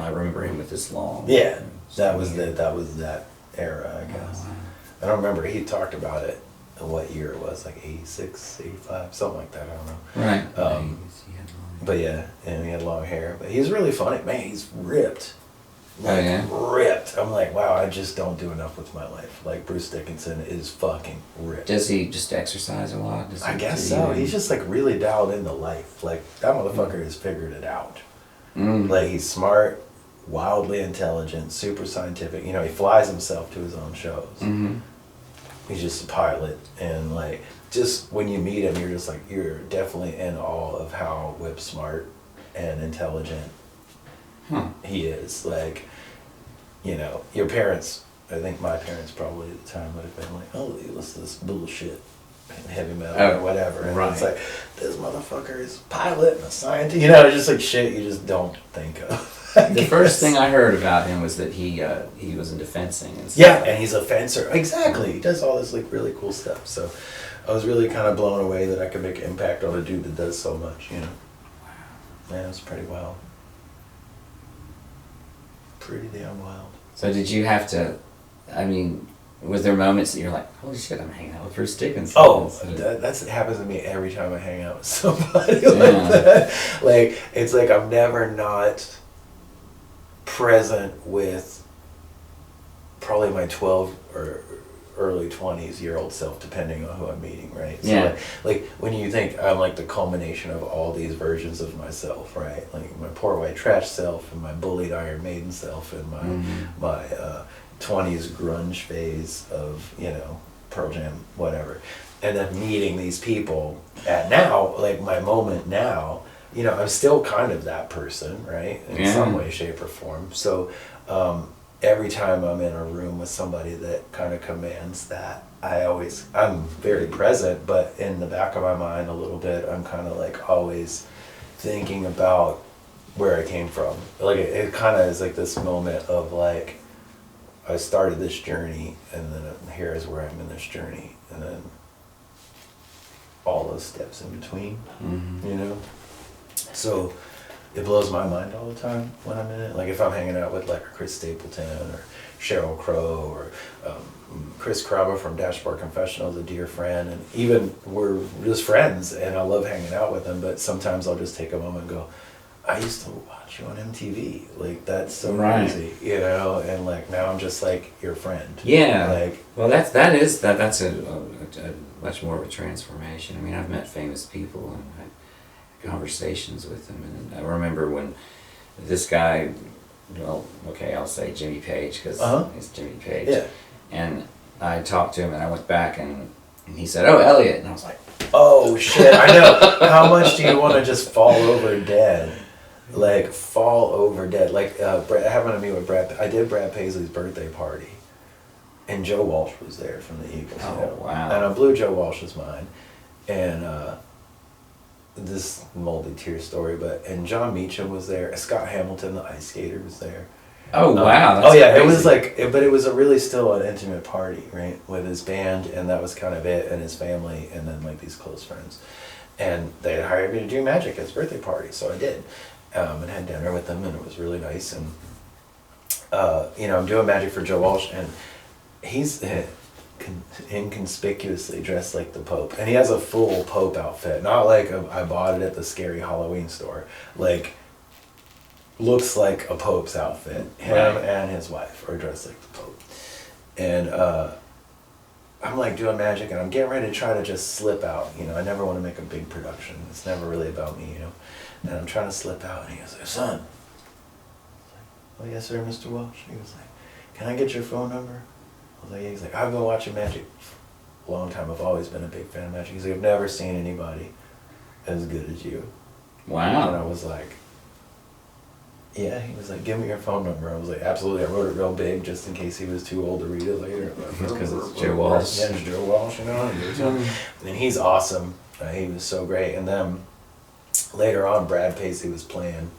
with this long. Yeah, that was that era, I guess. Oh, wow. I don't remember. He talked about it. What year it was, like 86, 85, something like that. I don't know. Right. But yeah, and he had long hair. But he's really funny. Man, he's ripped. Oh yeah. Ripped. I'm like, wow, I just don't do enough with my life. Like Bruce Dickinson is fucking ripped. Does he just exercise a lot? I guess so. He's just like really dialed into life. Like that motherfucker has figured it out. Like he's smart, wildly intelligent, super scientific. You know, he flies himself to his own shows. Mm-hmm. He's just a pilot, and like just when you meet him, you're just like you're definitely in awe of how whip smart and intelligent he is. Like, you know, your parents. I think my parents probably at the time would have been like, "Oh, he listens to this bullshit, heavy metal or whatever," and it's like this motherfucker is a pilot and a scientist. You know, just like shit you just don't think of. The first thing I heard about him was that he was into fencing and stuff. Yeah, and he's a fencer. Exactly. He does all this like really cool stuff. So I was really kind of blown away that I could make an impact on a dude that does so much, you know. Wow. Man, it was pretty wild. Pretty damn wild. So did you have to, I mean, was there moments that you're like, holy shit, I'm hanging out with Bruce Dickinson? Oh, that happens to me every time I hang out with somebody like that. Like, it's like I'm never not present with probably my 12 or early 20s year old self, depending on who I'm meeting, right? So yeah. like when you think I'm like the culmination of all these versions of myself, right? Like my poor white trash self, and my bullied Iron Maiden self, and my 20s grunge phase of, you know, Pearl Jam, whatever. And then meeting these people at now, like my moment now, you know, I'm still kind of that person, right? In some way, shape, or form. So every time I'm in a room with somebody that kind of commands that, I'm very present, but in the back of my mind a little bit, I'm kind of like always thinking about where I came from. Like it kind of is like this moment of like, I started this journey, and then here is where I'm in this journey, and then all those steps in between, you know? So it blows my mind all the time when I'm in it. Like if I'm hanging out with like a Chris Stapleton or Sheryl Crow or Chris Crabber from Dashboard Confessionals, a dear friend, and even we're just friends and I love hanging out with them, but sometimes I'll just take a moment and go, I used to watch you on MTV. Like that's so crazy, you know, and like now I'm just like your friend. Yeah. Like, well, that's a much more of a transformation. I mean, I've met famous people and had conversations with them, and I remember when this guy, well, okay, I'll say Jimmy Page because it's Jimmy Page. Yeah. And I talked to him, and I went back, and he said, "Oh, Eliot," and I was like, "Oh shit, I know." How much do you want to just fall over dead? Like fall over dead. Like it happened to me with Brad. I did Brad Paisley's birthday party, and Joe Walsh was there from the Eagles. Oh, you know? wow! And I blew Joe Walsh's mind, and this moldy tear story, and John Meacham was there. Scott Hamilton, the ice skater, was there. Oh wow! That's crazy. It was like, but it was a really still an intimate party, right, with his band, and that was kind of it, and his family, and then like these close friends, and they had hired me to do magic at his birthday party, so I did, and had dinner with them, and it was really nice, and you know, I'm doing magic for Joe Walsh, and he's inconspicuously dressed like the Pope, and he has a full Pope outfit, not like I bought it at the scary Halloween store, like looks like a Pope's outfit. Him and his wife are dressed like the Pope, and I'm like doing magic, and I'm getting ready to try to just slip out, you know. I never want to make a big production, it's never really about me, you know, and I'm trying to slip out, and he goes, "Son." I was like, "Oh yes sir, Mr. Walsh." He was like, "Can I get your phone number?" I was like, yeah. He's like, "I've been watching magic for a long time. I've always been a big fan of magic." He's like, "I've never seen anybody as good as you." Wow. And I was like, yeah, he was like, give me your phone number. I was like, absolutely. I wrote it real big just in case he was too old to read it later. Because it's Joe Walsh. Yeah, it's Joe Walsh, you know. And he's awesome. He was so great. And then later on, Brad Paisley was playing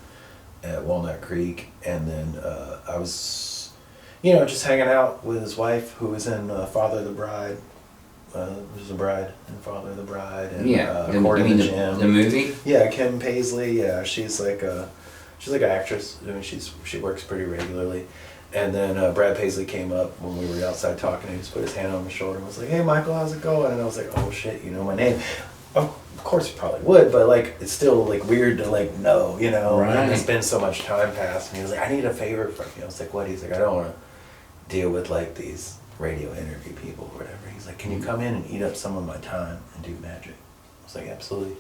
at Walnut Creek. And then I was, just hanging out with his wife, who was in Father of the Bride. Was the bride and Father of the Bride. And, you Court mean of the Gym. the movie? Yeah, Kim Paisley. Yeah, she's like an actress. I mean, she works pretty regularly. And then Brad Paisley came up when we were outside talking. He just put his hand on my shoulder and was like, "Hey, Michael, how's it going?" And I was like, "Oh shit, you know my name." Of course, you probably would, but like, it's still like weird to like know, Right. And it's been so much time passed. And he was like, "I need a favor from you." I was like, "What?" He's like, "I don't want to deal with like these radio interview people or whatever." He's like, "Can you come in and eat up some of my time and do magic?" I was like, "Absolutely."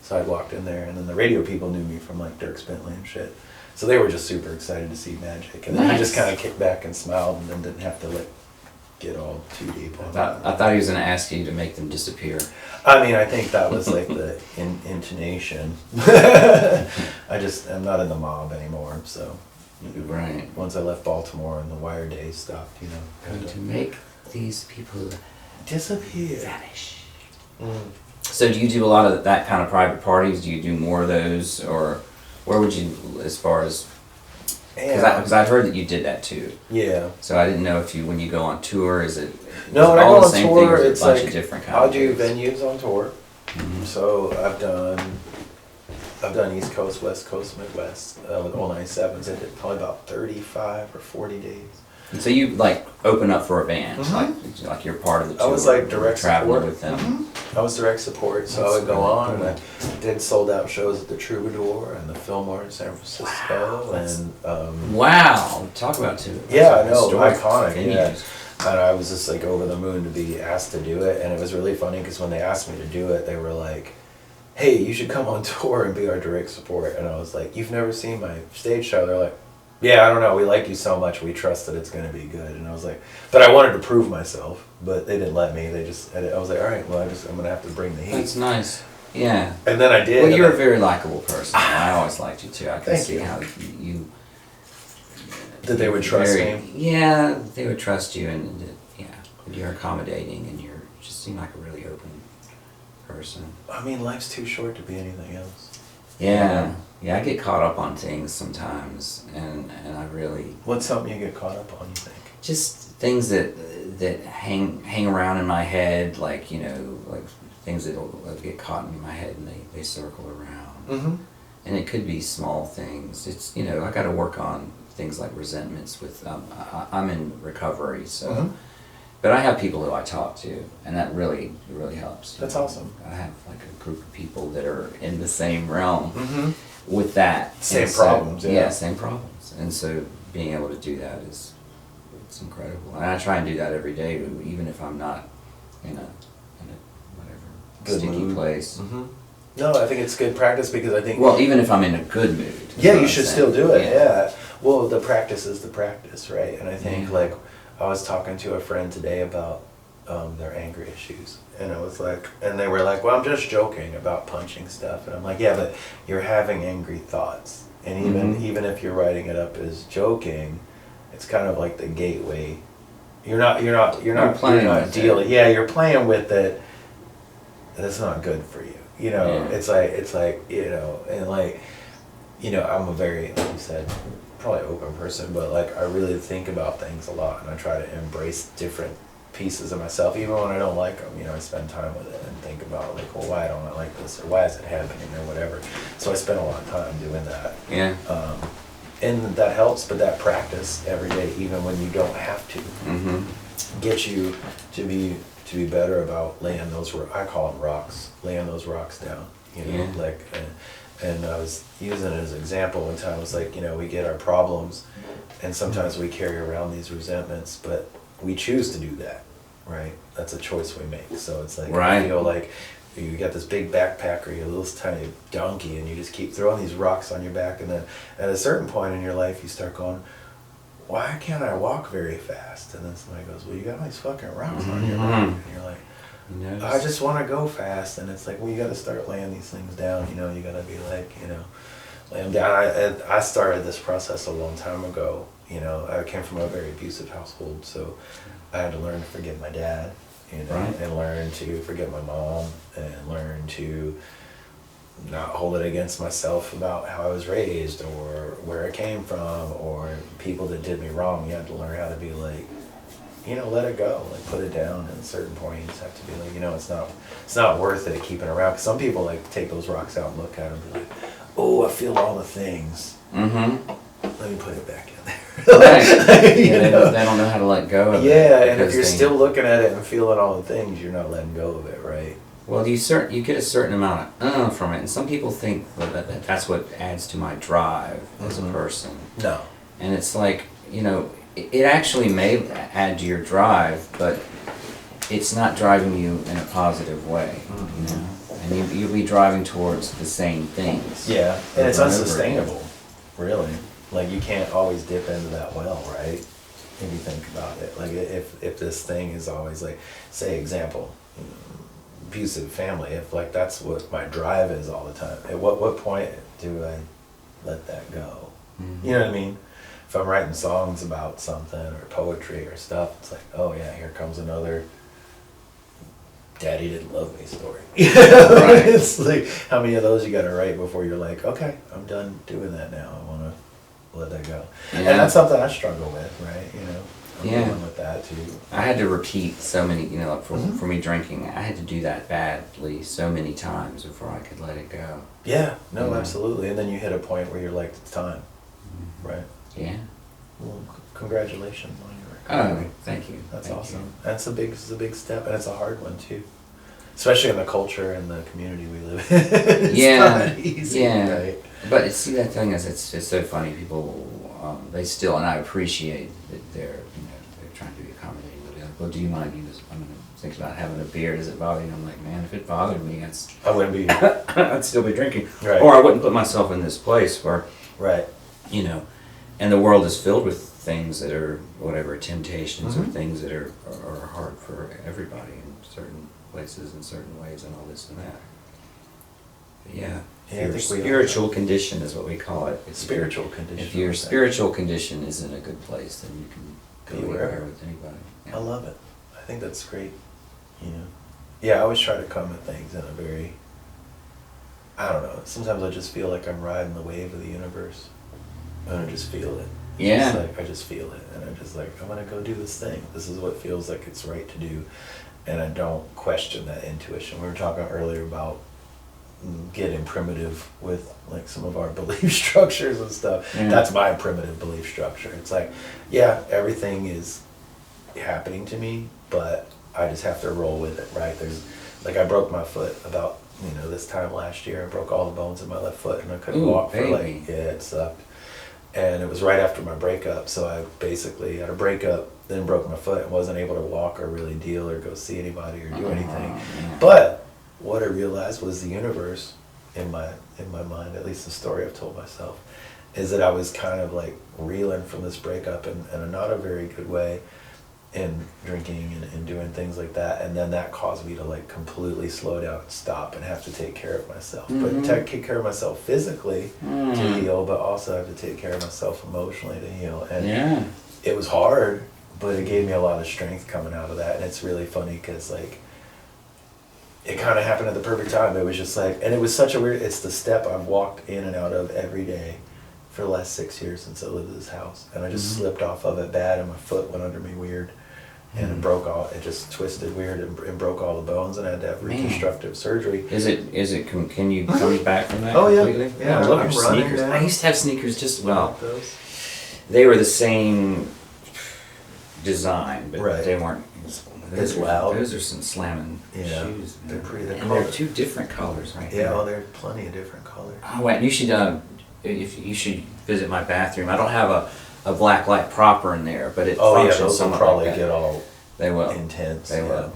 So I walked in there, and then the radio people knew me from like Dirk Bentley and shit. So they were just super excited to see magic. And then he just kind of kicked back and smiled and then didn't have to like get all too deep on that. I thought he was going to ask you to make them disappear. I mean, I think that was like the intonation. I'm not in the mob anymore, so. Right. Once I left Baltimore and the Wire days stopped, Going to make these people disappear. vanish. So do you do a lot of that kind of private parties? Do you do more of those, or where would you, as far as, because I've heard that you did that too. Yeah. So I didn't know if you, when you go on tour, is it No, when I all go the on same tour, thing, or is it it's a bunch like of different kinds I'll of do things? venues on tour. Mhm. So I've done East Coast, West Coast, Midwest with all 97s. I did probably about 35 or 40 days. And so you like open up for a band, Mhm. like you're part of the tour. I was like direct traveling support with them. I was direct support, so I would go on and I did sold out shows at the Troubadour and the Fillmore in San Francisco. Wow, talk about two. Yeah, I know, historic iconic. Yeah. venues. And I was just like over the moon to be asked to do it, and it was really funny because when they asked me to do it, they were like, "Hey, you should come on tour and be our direct support." And I was like, "You've never seen my stage show?" They're like, "Yeah, I don't know. We like you so much, we trust that it's going to be good." And I was like, but I wanted to prove myself, but they didn't let me. I was like, all right, well, I'm going to have to bring the heat. That's nice. Yeah. And then I did. Well, you're a very likable person. I always liked you too. I can Thank see you. how you. That they would trust me. Yeah, they would trust you, and you're accommodating, and you just seem like a really open person. I mean, life's too short to be anything else. Yeah, I get caught up on things sometimes, and I really What's something you get caught up on, you think? just things that hang around in my head, like like things that will get caught in my head and they circle around. Mm-hmm. And it could be small things. It's I got to work on things like resentments with. I'm in recovery, so. Mm-hmm. But I have people who I talk to, and that really helps. That's awesome. I have like a group of people that are in the same realm Mm-hmm. with that. Same And so- problems, yeah. Yeah, same problems. And so being able to do that it's incredible. And I try and do that every day, even if I'm not in a whatever Good sticky mood. place. Mm-hmm. No, I think it's good practice because I think. Well, even if I'm in a good mood. is Yeah, what you I'm should saying. still do it. Yeah. Well, the practice is the practice, right? And I think Yeah. like I was talking to a friend today about their anger issues, and I was like, and they were like, "Well, I'm just joking about punching stuff," and I'm like, "Yeah, but you're having angry thoughts, and even if you're writing it up as joking, it's kind of like the gateway. You're not playing with dealing. it. Yeah, you're playing with it. That's not good for you. Yeah. It's like and like." I'm a very, like you said, probably open person, but like I really think about things a lot, and I try to embrace different pieces of myself, even when I don't like them. I spend time with it and think about like, well, why don't I like this, or why is it happening, or whatever. So I spend a lot of time doing that. Yeah. And that helps, but that practice every day, even when you don't have to, get you to be better about laying those. I call them rocks, laying those rocks down. Yeah. Like. And I was using it as an example one time. I was like, we get our problems, and sometimes we carry around these resentments, but we choose to do that, right? That's a choice we make. So it's like, Right. I feel like you got this big backpack or you're a little tiny donkey, and you just keep throwing these rocks on your back, and then at a certain point in your life, you start going, why can't I walk very fast? And then somebody goes, well, you got all these fucking rocks on your back. And you're like, You know, I just want to go fast, and it's like, well, you got to start laying these things down. You know, you got to be like, you know, lay them down. I started this process a long time ago. You know, I came from a very abusive household, so I had to learn to forgive my dad, you know, Right. and learn to forgive my mom, and learn to not hold it against myself about how I was raised or where I came from or people that did me wrong. You have to learn how to be like, you know, let it go, like put it down. At a certain point, you just have to be like, you know, it's not worth it keeping around. 'Cause some people like take those rocks out and look at them and be like, oh, I feel all the things. Mm-hmm. Let me put it back in there. Right. You Yeah, know? they don't know how to let go of it. Yeah, and if because you're they- still looking at it and feeling all the things, you're not letting go of it, right? Well, you get a certain amount of from it, and some people think that's what adds to my drive as a person. No. And it's like, you know, it actually may add to your drive, but it's not driving you in a positive way, you know. And you'll be driving towards the same things. Yeah, and it's over and over unsustainable, really. Like, you can't always dip into that well, right? If you think about it. Like, if this thing is always like, say, example, abusive family, if like that's what my drive is all the time, at what point do I let that go? Mhm. You know what I mean? If I'm writing songs about something or poetry or stuff, it's like, oh yeah, here comes another daddy didn't love me story. Right. It's like, how many of those you gotta write before you're like, okay, I'm done doing that now, I wanna let that go. Yeah. And that's something I struggle with, right? You know, I'm Yeah. dealing with that too. I had to repeat so many, you know, like Mhm. for me drinking, I had to do that badly so many times before I could let it go. Yeah, no, Yeah. absolutely. And then you hit a point where you're like, it's time, right? Yeah. Well, congratulations on your Oh, recovery. thank you. That's Thank awesome. you. That's it's a big step, and it's a hard one too, especially in the culture and the community we live in. It's Yeah, not easy, yeah. right? But see, that thing is, it's so funny. People, they still, and I appreciate that they're trying to be accommodating. But they're like, well, do you mind? I'm gonna think about having a beer. Does it bother you? And I'm like, man, if it bothered me, I wouldn't be I'd still be drinking, Right. or I wouldn't put myself in this place where, right. you know, and the world is filled with things that are whatever temptations or Mhm. things that are hard for everybody in certain places in certain ways and all this and that. But yeah, Yeah, I your think we all spiritual condition is what we call it. Spiritual condition. If your I think. spiritual condition is in a good place, then you can Be go anywhere wherever. with anybody. I love it. I think that's great. You know, yeah, I always try to come at things in a very, I don't know. Sometimes I just feel like I'm riding the wave of the universe, and I just feel it. It's Yeah. just like, I just feel it, and I'm just like, I'm gonna go do this thing. This is what feels like it's right to do, and I don't question that intuition. We were talking earlier about getting primitive with like some of our belief structures and stuff. Yeah. That's my primitive belief structure. It's like, yeah, everything is happening to me, but I just have to roll with it, right? There's like, I broke my foot about, you know, this time last year. I broke all the bones in my left foot, and I couldn't Ooh, walk for like, baby. yeah, it sucked. And it was right after my breakup, so I basically had a breakup, then broke my foot, and wasn't able to walk or really deal or go see anybody or do anything. man. But what I realized was the universe, in my mind, at least the story I've told myself, is that I was kind of like reeling from this breakup in not a very good way, in drinking and doing things like that, and then that caused me to like completely slow down and stop and have to take care of myself. But take care of myself physically to heal, but also have to take care of myself emotionally to heal. And Yeah. it was hard, but it gave me a lot of strength coming out of that. And it's really funny because like, it kind of happened at the perfect time. It was just like, and it was such a weird, it's the step I've walked in and out of every day for the last 6 years since I lived in this house. And I just slipped off of it bad, and my foot went under me weird. And it broke all, it just twisted weird and broke all the bones, and I had to have Man. reconstructive surgery. Can you come back from that Oh, yeah. completely? Yeah, I love I'm your running sneakers. now. I used to have sneakers just, well, Those. they were the same design, but Right. they weren't As loud. Those are some slamming Yeah, shoes. they're pretty- they're and they're called- two different colors right Yeah, here. oh, there's plenty of different colors. Oh, wait, you should if you should visit my bathroom. I don't have a black light proper in there, but it Oh yeah, functions those will somewhat probably like that. get all They will. intense. They yeah. will.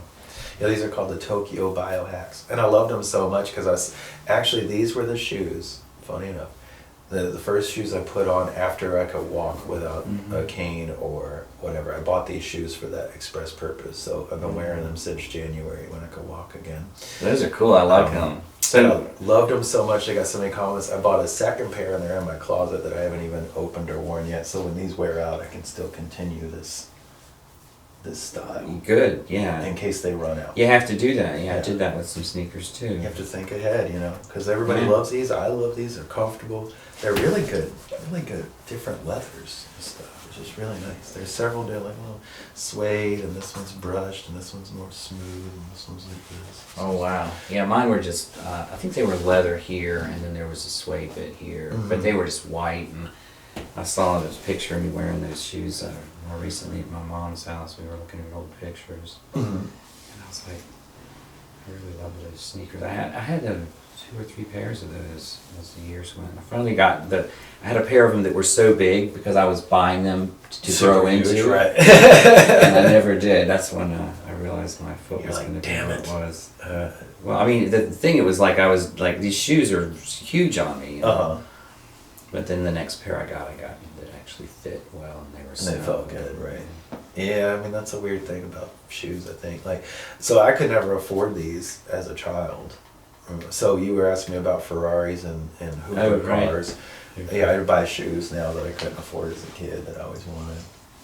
Yeah, these are called the Tokyo Biohacks, and I loved them so much because actually these were the shoes. Funny enough, The first shoes I put on after I could walk without a cane or whatever. I bought these shoes for that express purpose. So I've been wearing them since January when I could walk again. Those are cool. I like them. So I loved them so much. I got so many comments. I bought a second pair and they're in my closet that I haven't even opened or worn yet. So when these wear out, I can still continue this style. Good, yeah. In case they run out. You have to do that. Yeah, I Yeah. did that with some sneakers too. You have to think ahead, you know, because everybody Yeah. loves these. I love these. They're comfortable. They're really good, different leathers and stuff. It's just really nice. There's several. They're like little suede, and this one's brushed, and this one's more smooth, and this one's like this. Oh wow. Yeah, mine were just. I think they were leather here, and then there was a suede bit here, but they were just white. And I saw this picture of me wearing those shoes more recently at my mom's house. We were looking at old pictures, and I was like, I really love those sneakers. I had 2 or 3 pairs of those as the years went. I finally got I had a pair of them that were so big because I was buying them to grow into, huge, right? and I never did. That's when I realized my foot You're was like, going to be damn what it. it was. Well, I mean, the thing, it was like I was like, these shoes are huge on me. You know? But then the next pair I got that actually fit well, and they were. And they felt good, right? Yeah, I mean that's a weird thing about shoes. I think so I could never afford these as a child. So you were asking me about Ferraris and Hoover cars. Yeah, I'd buy shoes now that I couldn't afford as a kid that I always wanted.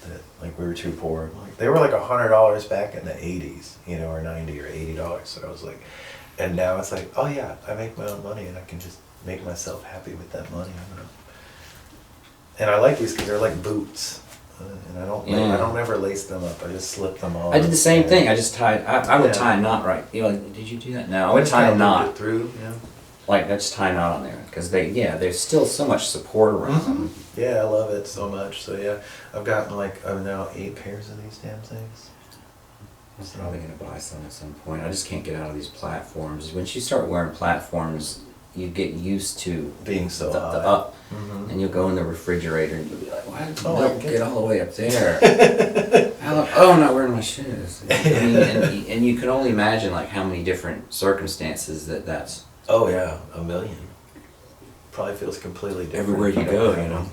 That like we were too poor. Like they were like $100 back in the '80s, you know, or $90 or $80. So I was like, and now it's like, oh yeah, I make my own money and I can just make myself happy with that money. I don't know. And I like these because they're like boots, and I don't ever lace them up. I just slip them on. I did the same thing. I just tied. I would tie a knot right. You know, did you do that? No, I would tie a knot through. Yeah. Like I just tie a knot on there because there's still so much support around them. Yeah, I love it so much. So yeah, I've gotten I've now 8 pairs of these damn things. I'm probably gonna buy some at some point. I just can't get out of these platforms. Once you start wearing platforms, you get used to Being so the high. up, and you'll go in the refrigerator and you'll be like, "Why did the I milk get get all the way up there? I'm not wearing my shoes." I mean, and you can only imagine like how many different circumstances that's. Oh yeah, a million. Probably feels completely different. Everywhere you go, you know.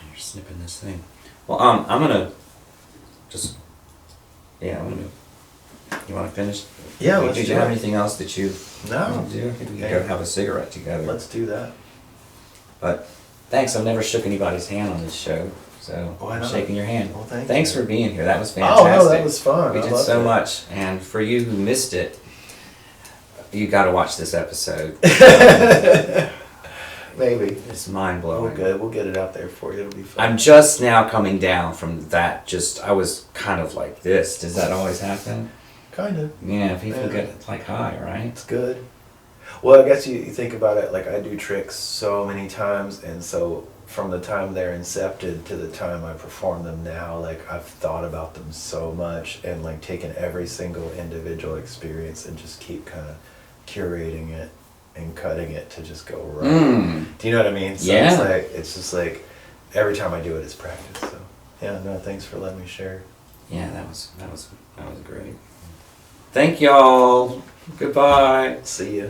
You're snipping this thing. Well, I'm gonna just. Yeah, I'm gonna. You want to finish? Yeah, let's Did do you have it. anything else that you No. want to do? Maybe we could go have a cigarette together. Let's do that. But thanks. I've never shook anybody's hand on this show, so Why I'm not? shaking your hand. Well, Thanks you. for being here. That was fantastic. Oh no, that was fun. We I did loved so it. much, and for you who missed it, you got to watch this episode. Maybe. It's mind Oh, blowing. good. We'll get it out there for you. It'll be fun. I'm just now coming down from that. I was kind of like this. Does that always happen? Kind of. Yeah, people Yeah. get like high, right? It's good. Well, I guess you think about it, like I do tricks so many times, and so from the time they're incepted to the time I perform them now, like I've thought about them so much and like taken every single individual experience and just keep kind of curating it and cutting it to just go right. Do you know what I mean? So Yeah. it's just like every time I do it, it's practice. So yeah, no, thanks for letting me share. Yeah, that was great. Thank y'all. Goodbye. See ya.